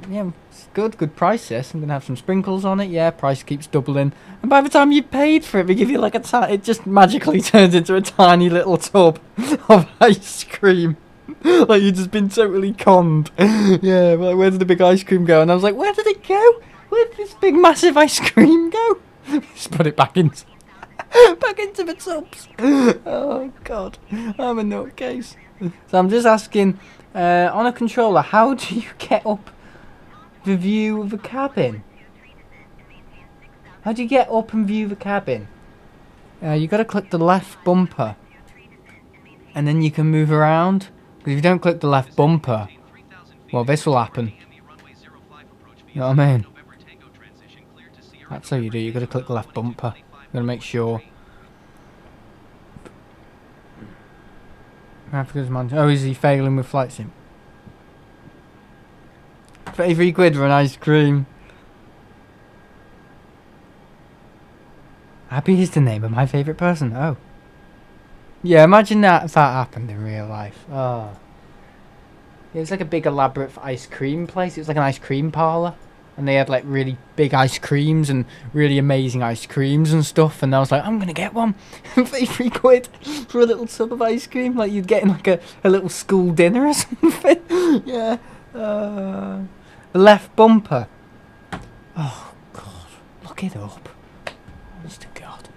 yeah, it's good price. This. I'm gonna have some sprinkles on it. Yeah, price keeps doubling. And by the time you paid for it, they give you like it just magically turns into a tiny little tub of ice cream. Like you've just been totally conned. Yeah, like where did the big ice cream go? And I was like, where did it go? Where did this big massive ice cream go? Just put it back into the tubs. Oh god, I'm a nutcase. So I'm just asking, on a controller, how do you get up the view of the cabin? How do you get up and view the cabin? You got to click the left bumper, and then you can move around. Because if you don't click the left bumper, well, this will happen. You know what I mean? That's how you do. You got to click the left bumper. You got to make sure. Africa's man. Oh, is he failing with flight sim? 33 quid for an ice cream. Abby is the name of my favourite person. Oh. Yeah, imagine that if that happened in real life. Oh. It was like a big elaborate ice cream place. It was like an ice cream parlour. And they had like really big ice creams and really amazing ice creams and stuff. And I was like, I'm going to get one. 33 quid for a little tub of ice cream. Like you'd get in like a little school dinner or something. Yeah. The left bumper. Oh God, look it up. Honest to God.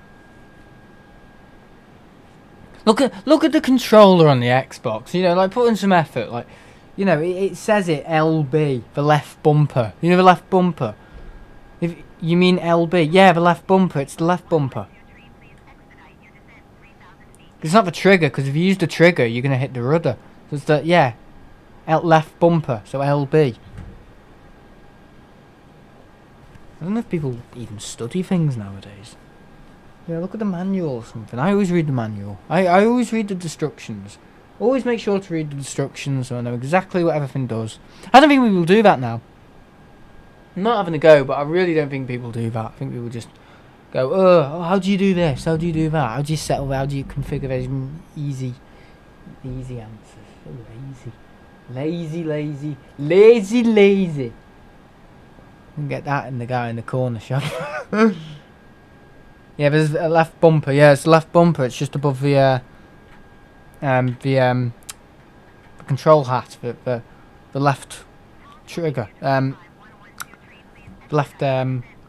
Look at the controller on the Xbox. You know, like put in some effort. Like, you know, it says it LB, the left bumper. You know the left bumper. If you mean LB, yeah, the left bumper. It's the left bumper. It's not the trigger, because if you use the trigger, you're gonna hit the rudder. So it's the left bumper. So LB. I don't know if people even study things nowadays. Yeah, look at the manual or something. I always read the manual. I always read the instructions. Always make sure to read the instructions so I know exactly what everything does. I don't think people do that now. I'm not having a go, but I really don't think people do that. I think people just go, oh, how do you do this? How do you do that? How do you settle? How do you configure those easy answers? So lazy. You can get that in the guy in the corner shop. Yeah, there's a left bumper. Yeah, it's the left bumper. It's just above the control hat, the left trigger, the left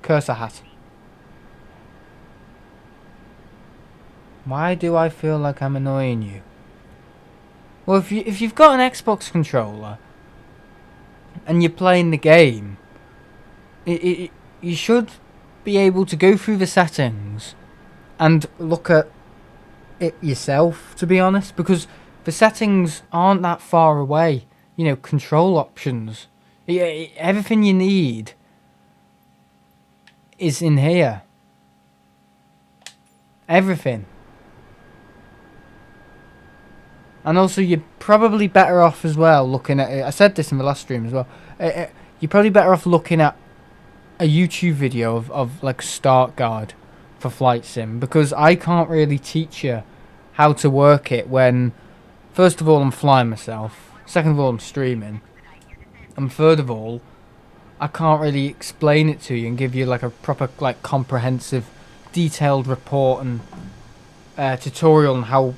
cursor hat. Why do I feel like I'm annoying you? Well, if you've got an Xbox controller and you're playing the game, you should be able to go through the settings and look at it yourself, to be honest, because the settings aren't that far away. You know, control options, everything you need is in here. Everything. And also, you're probably better off as well looking at it. I said this in the last stream as well. You're probably better off looking at a YouTube video of like start guide for flight sim, because I can't really teach you how to work it when, first of all, I'm flying myself, second of all, I'm streaming, and third of all, I can't really explain it to you and give you like a proper, like, comprehensive, detailed report and tutorial on how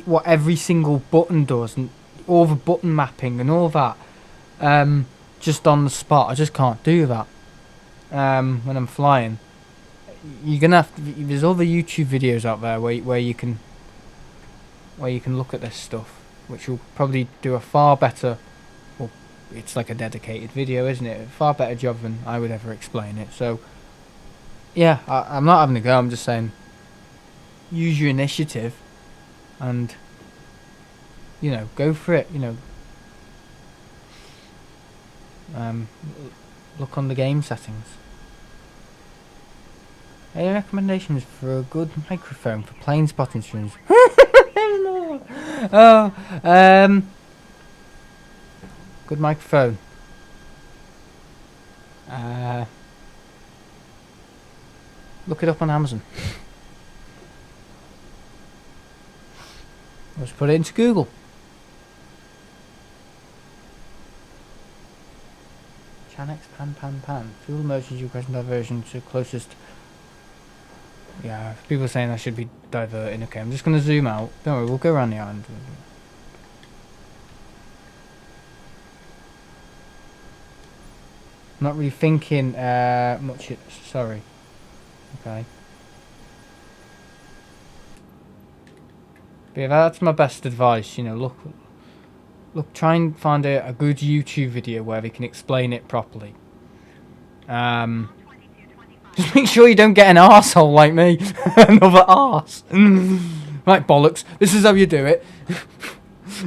what every single button does and all the button mapping and all that, just on the spot. I just can't do that. When I'm flying, you're gonna have to, there's other YouTube videos out there where you can look at this stuff, which will probably do a far better, well, it's like a dedicated video, isn't it? A far better job than I would ever explain it. So yeah, I'm not having a go, I'm just saying use your initiative and, you know, go for it, you know. Look on the game settings. Any recommendations for a good microphone for plane spotting streams? Good microphone. Look it up on Amazon. Let's put it into Google. Chanex pan. Fuel emergency question diversion to closest. Yeah, people are saying I should be diverting. Okay, I'm just going to zoom out. Don't worry, we'll go around the island. I'm not really thinking much. Sorry. Okay. But yeah, that's my best advice. You know, look, try and find a good YouTube video where they can explain it properly. Just make sure you don't get an arsehole like me. Another arse. Right, bollocks. This is how you do it.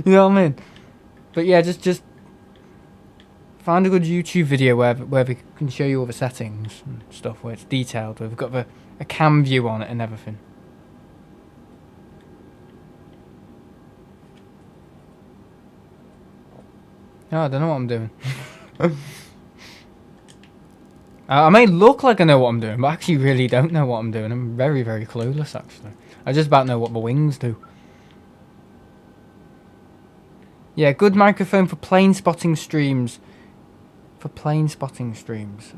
You know what I mean? But yeah, just find a good YouTube video where they can show you all the settings and stuff, where it's detailed, where they've got a cam view on it and everything. Oh, I don't know what I'm doing. I may look like I know what I'm doing, but I actually really don't know what I'm doing. I'm very, very clueless, actually. I just about know what the wings do. Yeah, good microphone for plane spotting streams. Plane spotting streams.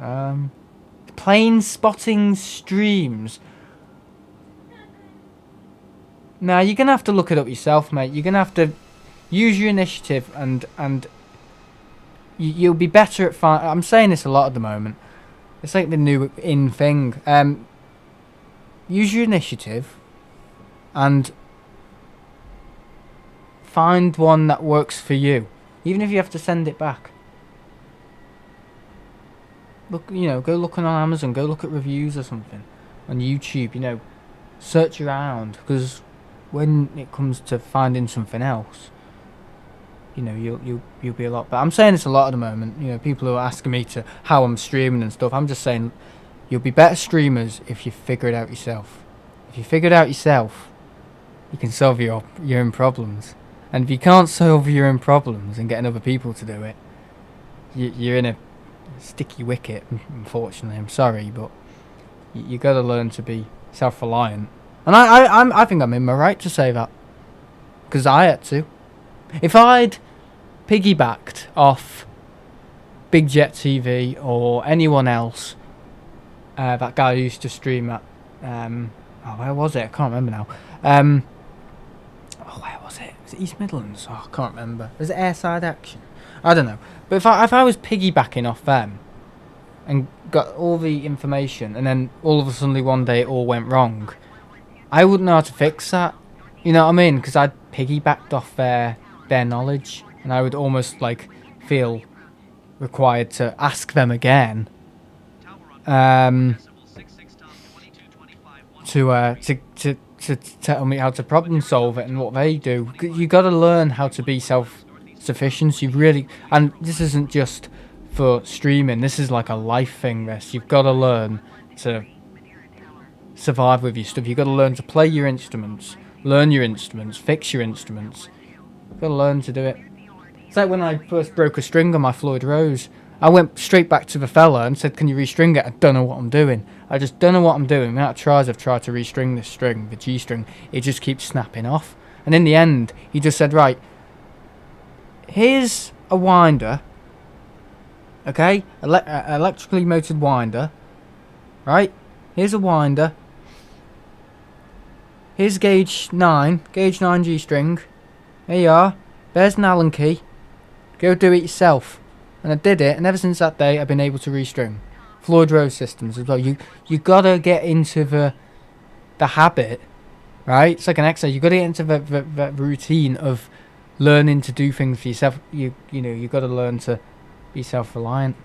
Now, you're going to have to look it up yourself, mate. You're going to have to use your initiative and you'll be better at I'm saying this a lot at the moment. It's like the new in thing. Use your initiative and find one that works for you, even if you have to send it back. Look, go looking on Amazon, go look at reviews or something on YouTube. Search around, because when it comes to finding something else, you'll be a lot better. I'm saying this a lot at the moment. People who are asking me how I'm streaming and stuff. I'm just saying, you'll be better streamers if you figure it out yourself. If you figure it out yourself, you can solve your own problems. And if you can't solve your own problems and getting other people to do it, you're in a sticky wicket. Unfortunately, I'm sorry, but you got to learn to be self-reliant. And I think I'm in my right to say that, because I had to. If I'd piggybacked off Big Jet TV or anyone else, that guy who used to stream at, where was it? I can't remember now. Where was it? Was it East Midlands? I can't remember. Was it Airside Action? I don't know. But if I was piggybacking off them and got all the information, and then all of a sudden one day it all went wrong, I wouldn't know how to fix that. You know what I mean? Because I'd piggybacked off their knowledge, and I would almost feel required to ask them again to tell me how to problem solve it and what they do. You got to learn how to be self-sufficient. And this isn't just for streaming. This is like a life thing. You've got to learn to survive with your stuff. You've got to learn to play your instruments, learn your instruments, fix your instruments. You've got to learn to do it. It's like when I first broke a string on my Floyd Rose. I went straight back to the fella and said, "Can you restring it?" I don't know what I'm doing. I just don't know what I'm doing. The amount of tries I've tried to restring this string, the G string, it just keeps snapping off. And in the end, he just said, "Right, here's a winder, okay, electrically motored winder, right? Here's a winder. Here's gauge 9 G string. There you are. There's an Allen key. Go do it yourself." And I did it, and ever since that day, I've been able to restring. Floyd Rose systems as well. You gotta get into the habit, right? It's like an exercise. You gotta get into the routine of learning to do things for yourself. You gotta learn to be self-reliant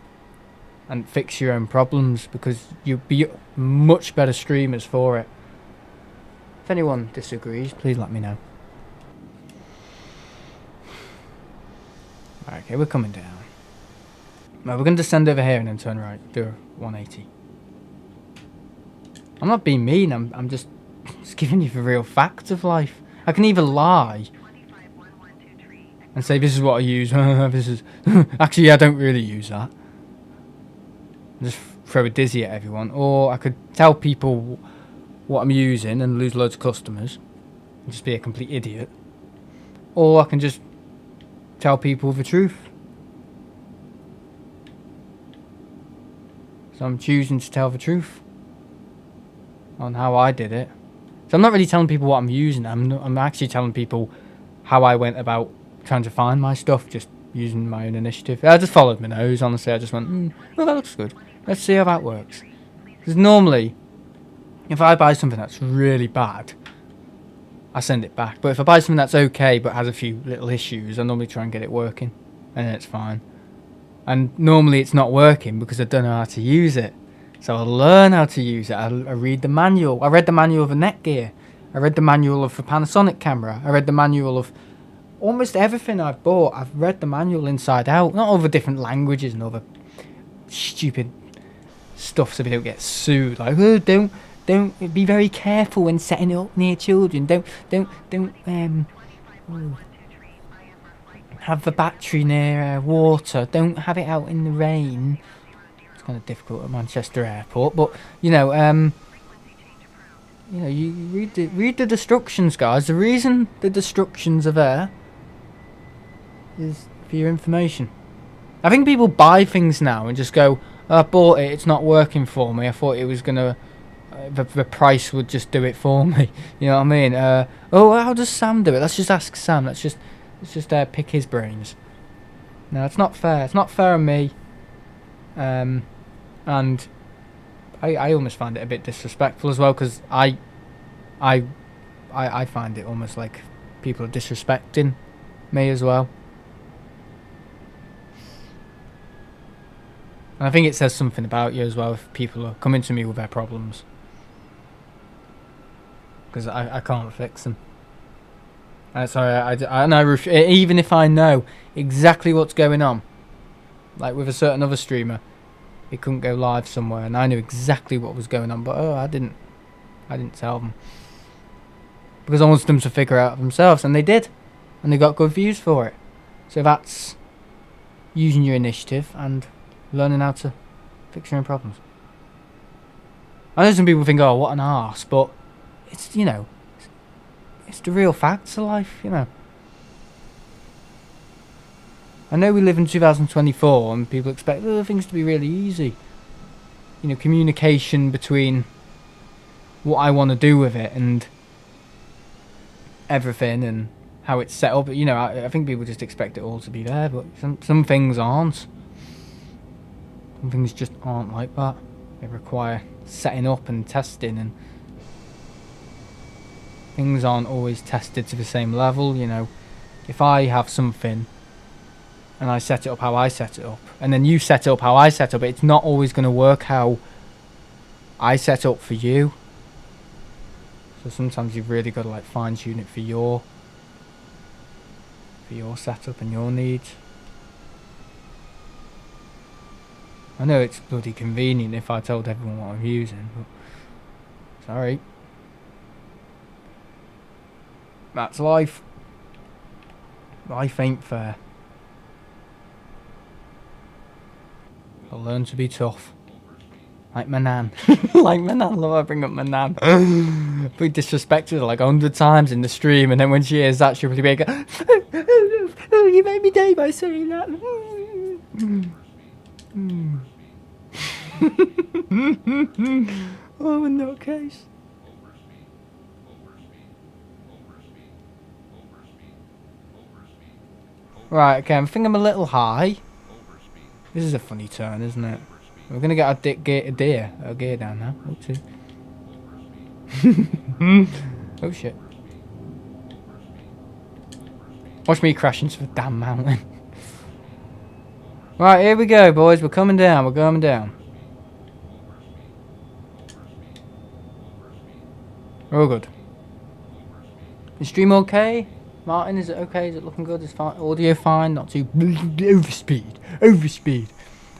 and fix your own problems, because you'll be much better streamers for it. If anyone disagrees, please let me know. Right, okay, we're coming down. Right, we're going to descend over here and then turn right, do a 180. I'm not being mean, I'm just giving you the real facts of life. I can either lie and say this is what I use, this is... Actually, I don't really use that. Just throw a dizzy at everyone. Or I could tell people what I'm using and lose loads of customers and just be a complete idiot. Or I can just tell people the truth. So I'm choosing to tell the truth on how I did it. So I'm not really telling people what I'm using. I'm actually telling people how I went about trying to find my stuff, just using my own initiative. I just followed my nose, honestly. I just went, well, that looks good. Let's see how that works. Because normally, if I buy something that's really bad, I send it back. But if I buy something that's okay but has a few little issues, I normally try and get it working. And then it's fine. And normally it's not working because I don't know how to use it. So I learn how to use it. I read the manual. I read the manual of the Netgear. I read the manual of the Panasonic camera. I read the manual of almost everything I've bought. I've read the manual inside out. Not all the different languages and all the stupid stuff so we don't get sued. Like, oh, don't be very careful when setting it up near children. Don't have the battery near water. Don't have it out in the rain. It's kind of difficult at Manchester Airport, but you read the instructions, guys. The reason the instructions are there is for your information. I think people buy things now and just go, I bought it, it's not working for me. I thought it was gonna the price would just do it for me. You know what I mean? How does Sam do it? Let's just ask Sam. Let's just pick his brains. No, it's not fair. It's not fair on me. And I almost find it a bit disrespectful as well, because I find it almost like people are disrespecting me as well. And I think it says something about you as well if people are coming to me with their problems. Because I can't fix them. Sorry, even if I know exactly what's going on, like with a certain other streamer, he couldn't go live somewhere, and I knew exactly what was going on, but I didn't tell them because I wanted them to figure it out themselves, and they did, and they got good views for it. So that's using your initiative and learning how to fix your own problems. I know some people think, oh, what an arse, but it's, you know, it's the real facts of life, you know. I know we live in 2024 and people expect things to be really easy. You know, communication between what I want to do with it and everything and how it's set up. You know, I think people just expect it all to be there, but some things aren't. Some things just aren't like that. They require setting up and testing, and things aren't always tested to the same level. You know, if I have something and I set it up how I set it up, and then you set it up how I set up, it's not always going to work how I set up for you. So sometimes you've really got to like fine tune it for your setup and your needs. I know it's bloody convenient if I told everyone what I'm using, but sorry. That's life. Life ain't fair. I'll learn to be tough. Like my nan. Like my nan. Love I bring up my nan. We disrespected her like 100 times in the stream, and then when she hears that, she'll be like, oh, you made me day by saying that. Oh, in that case. Right, okay, I think I'm a little high. This is a funny turn, isn't it? We're gonna get our gear down now. Oh shit. Watch me crash into the damn mountain. Right, here we go, boys. We're coming down. We're going down. We're all good. Is stream okay? Martin, is it okay? Is it looking good? Is fine? Audio fine? Not too overspeed.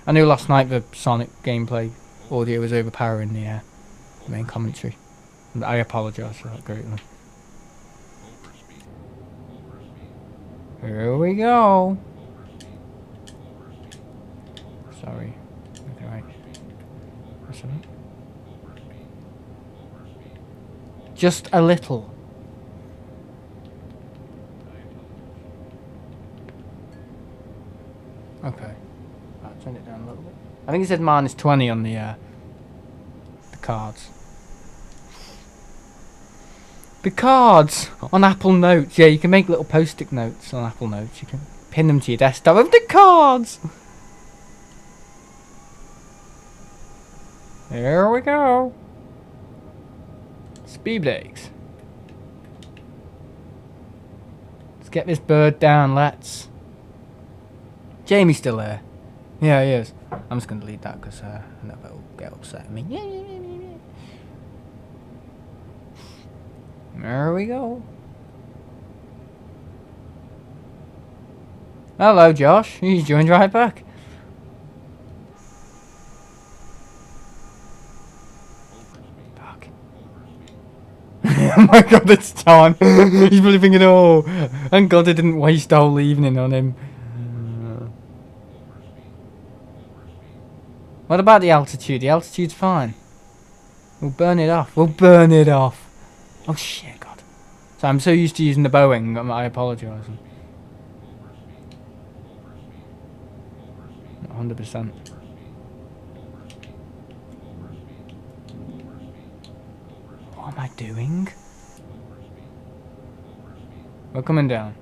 I knew last night the Sonic gameplay audio was overpowering the main commentary. And I apologise for that greatly. Here we go. Sorry. Okay, right. That's all right. Just a little. Okay. Right, turn it down a little bit. I think it said -20 on the cards. The cards on Apple Notes. Yeah, you can make little post-it notes on Apple Notes. You can pin them to your desktop with the cards. Here we go. Speed brakes. Let's get this bird down, let's. Jamie's still there. Yeah, he is. I'm just going to delete that because I know that'll get upset at me. There we go. Hello, Josh. He's joined right back. Fuck. Oh my god, it's time. He's probably thinking, oh, thank god I didn't waste the whole evening on him. What about the altitude? The altitude's fine. We'll burn it off. We'll burn it off. Oh shit, God. So I'm so used to using the Boeing, I apologise. 100%. What am I doing? We're coming down.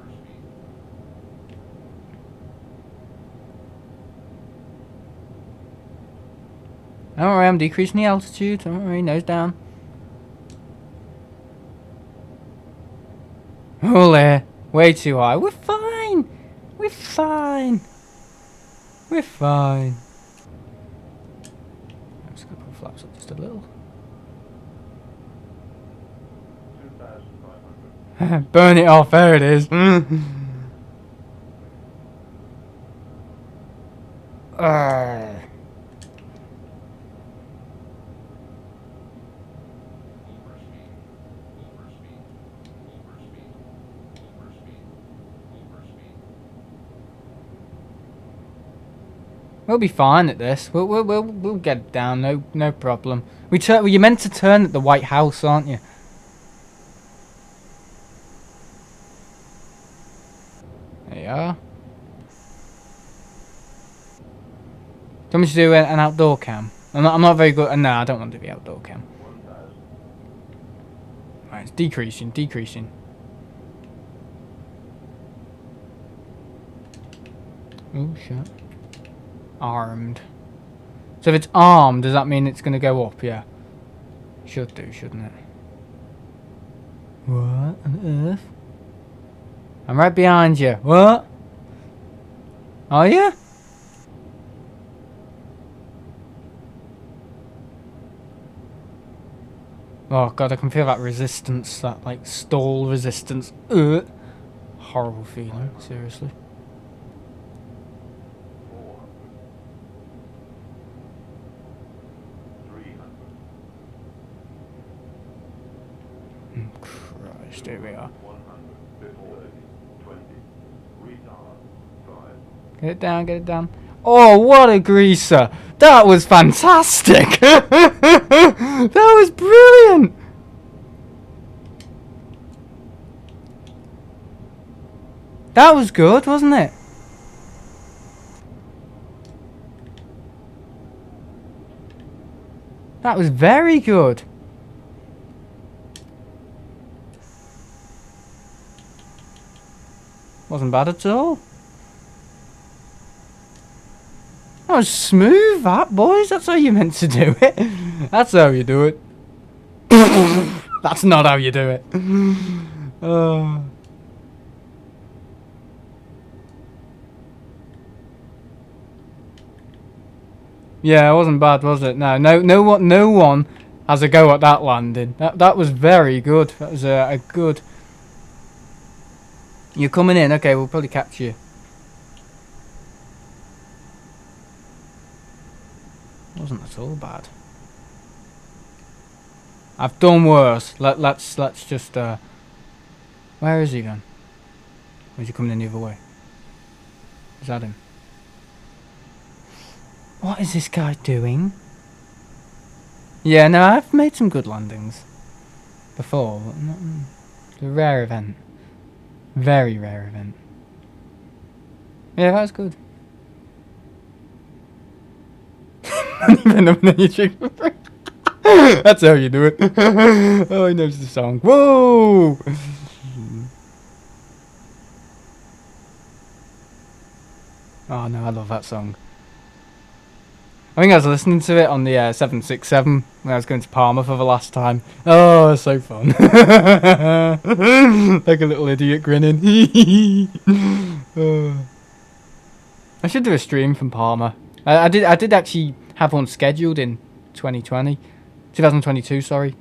Don't worry, I'm decreasing the altitude. Don't worry, nose down. Oh, there. Way too high. We're fine. We're fine. We're fine. I'm just going to put flaps up just a little. 2,500. Burn it off. There it is. We'll be fine at this. We'll get it down. No problem. Well, you're meant to turn at the White House, aren't you? There you are. Do you want me to do an outdoor cam? I'm not very good. No, I don't want to do the outdoor cam. Right, it's decreasing. Oh shit. Armed. So if it's armed, does that mean it's going to go up? Yeah. Should do, shouldn't it? What on earth? I'm right behind you. What? Are you? Oh god, I can feel that resistance, that like stall resistance. Horrible feeling, seriously. Christ, here we are. Get it down. Oh, what a greaser! That was fantastic! That was brilliant! That was good, wasn't it? That was very good. Wasn't bad at all. That was smooth, that, boys. That's how you're meant to do it. That's how you do it. That's not how you do it. Yeah, it wasn't bad, was it? No one has a go at that landing. That was very good. That was a good. You're coming in. Okay, we'll probably capture you. Wasn't at all bad. I've done worse. Let's just where is he then? Or is he coming in the other way? Is that him? What is this guy doing? Yeah, no, I've made some good landings before, but not, it's a rare event. Very rare event. Yeah, that was good. That's how you do it. Oh, he knows the song. Whoa! Oh no, I love that song. I think I was listening to it on the 767 when I was going to Palma for the last time. Oh, it's so fun. Like a little idiot grinning. I should do a stream from Palma. I did actually have one scheduled in 2022, sorry.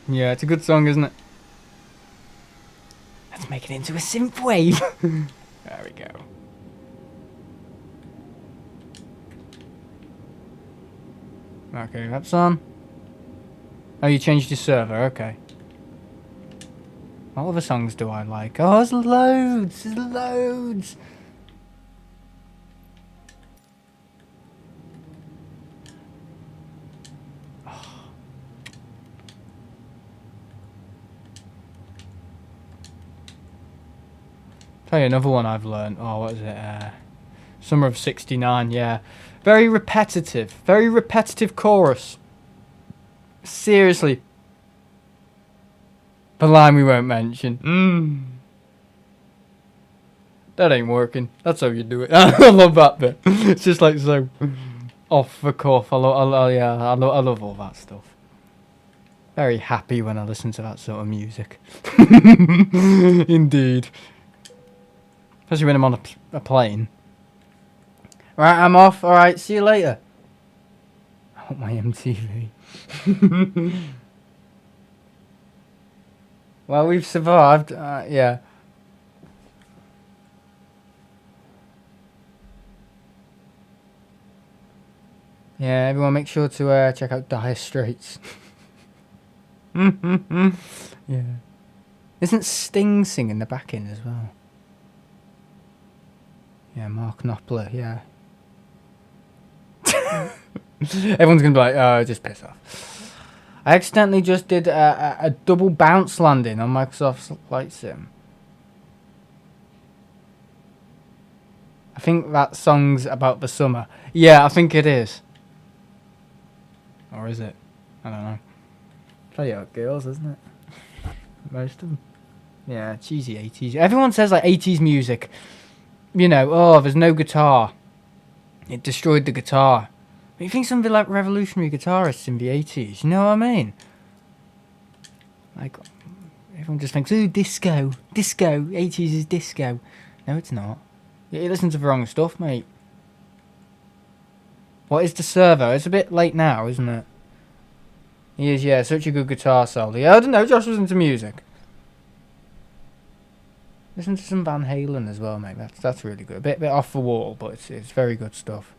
Yeah, it's a good song, isn't it? Let's make it into a synth wave. There we go. Okay, that's on. Oh, you changed your server, okay. What other songs do I like? Oh, there's loads! There's loads! Tell you another one I've learned. Oh, what is it? Summer of '69, yeah. Very repetitive chorus. Seriously. The line we won't mention. That ain't working. That's how you do it. I love that bit. It's just like so off the cuff. I love all that stuff. Very happy when I listen to that sort of music. Indeed. Especially when I'm on a plane. Right, I'm off. Alright, see you later. I want my MTV. Well, we've survived. Yeah. Yeah, everyone make sure to check out Dire Straits. Yeah. Isn't Sting singing the back end as well? Yeah, Mark Knopfler, yeah. Everyone's going to be like, oh, just piss off. I accidentally just did a double bounce landing on Microsoft's Flight Sim. I think that song's about the summer. Yeah, I think it is. Or is it? I don't know. Play out girls, isn't it? Most of them. Yeah, cheesy 80s. Everyone says like 80s music. You know, oh, there's no guitar. It destroyed the guitar. But you think some of the like revolutionary guitarists in the 80s, you know what I mean? Like, everyone just thinks, ooh, disco. Disco. 80s is disco. No, it's not. You listen to the wrong stuff, mate. What is the servo? It's a bit late now, isn't it? He is, yeah, such a good guitar solo. Yeah, I don't know, Josh was into music. Listen to some Van Halen as well, mate. That's really good. A bit off the wall, but it's very good stuff.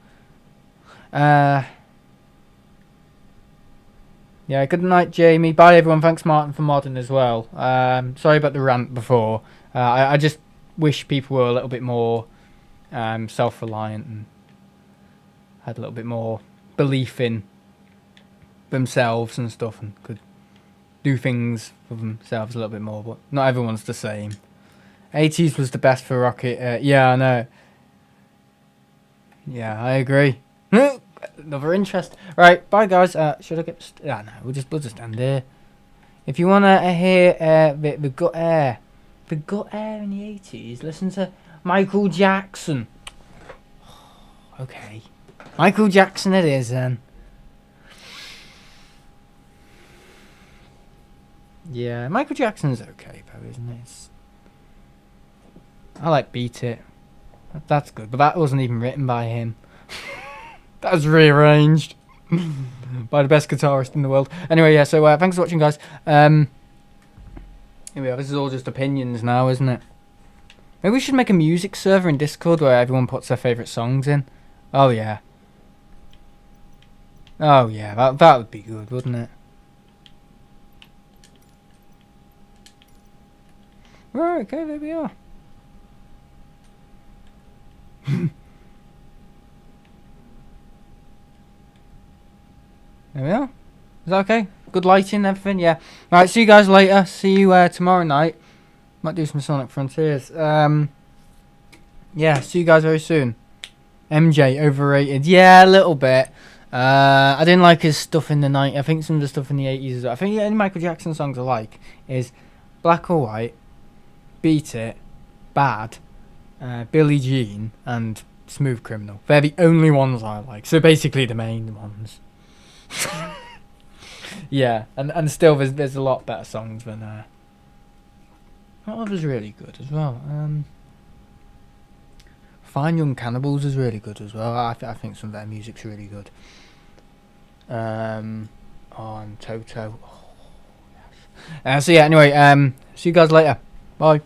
Yeah, good night, Jamie. Bye, everyone. Thanks, Martin, for modding as well. Sorry about the rant before. I just wish people were a little bit more self-reliant and had a little bit more belief in themselves and stuff and could do things for themselves a little bit more, but not everyone's the same. 80s was the best for rocket. Yeah, I know. Yeah, I agree. Another interest. Right, bye guys. Should I get... no, we'll just end here. If you want to hear the gut air in the 80s, listen to Michael Jackson. Okay. Michael Jackson it is then. Yeah, Michael Jackson's okay though, isn't it? I like Beat It. That's good, but that wasn't even written by him. That was rearranged by the best guitarist in the world. Anyway, yeah, so thanks for watching, guys. Here we are. This is all just opinions now, isn't it? Maybe we should make a music server in Discord where everyone puts their favourite songs in. Oh, yeah. Oh, yeah, that would be good, wouldn't it? Right, okay, there we are. There we are. Is that okay? Good lighting and everything? Yeah. Alright, see you guys later. See you tomorrow night. Might do some Sonic Frontiers. Yeah, see you guys very soon. MJ, overrated. Yeah, a little bit. I didn't like his stuff in the 90s. I think some of the stuff in the 80s as well. I think the only Michael Jackson songs I like is Black or White, Beat It, Bad, Billie Jean, and Smooth Criminal. They're the only ones I like. So basically the main ones. Yeah, and still there's a lot better songs than what other's really good as well. Fine Young Cannibals is really good as well. I think some of their music's really good. And Toto. Oh, yes. So yeah, anyway, see you guys later. Bye.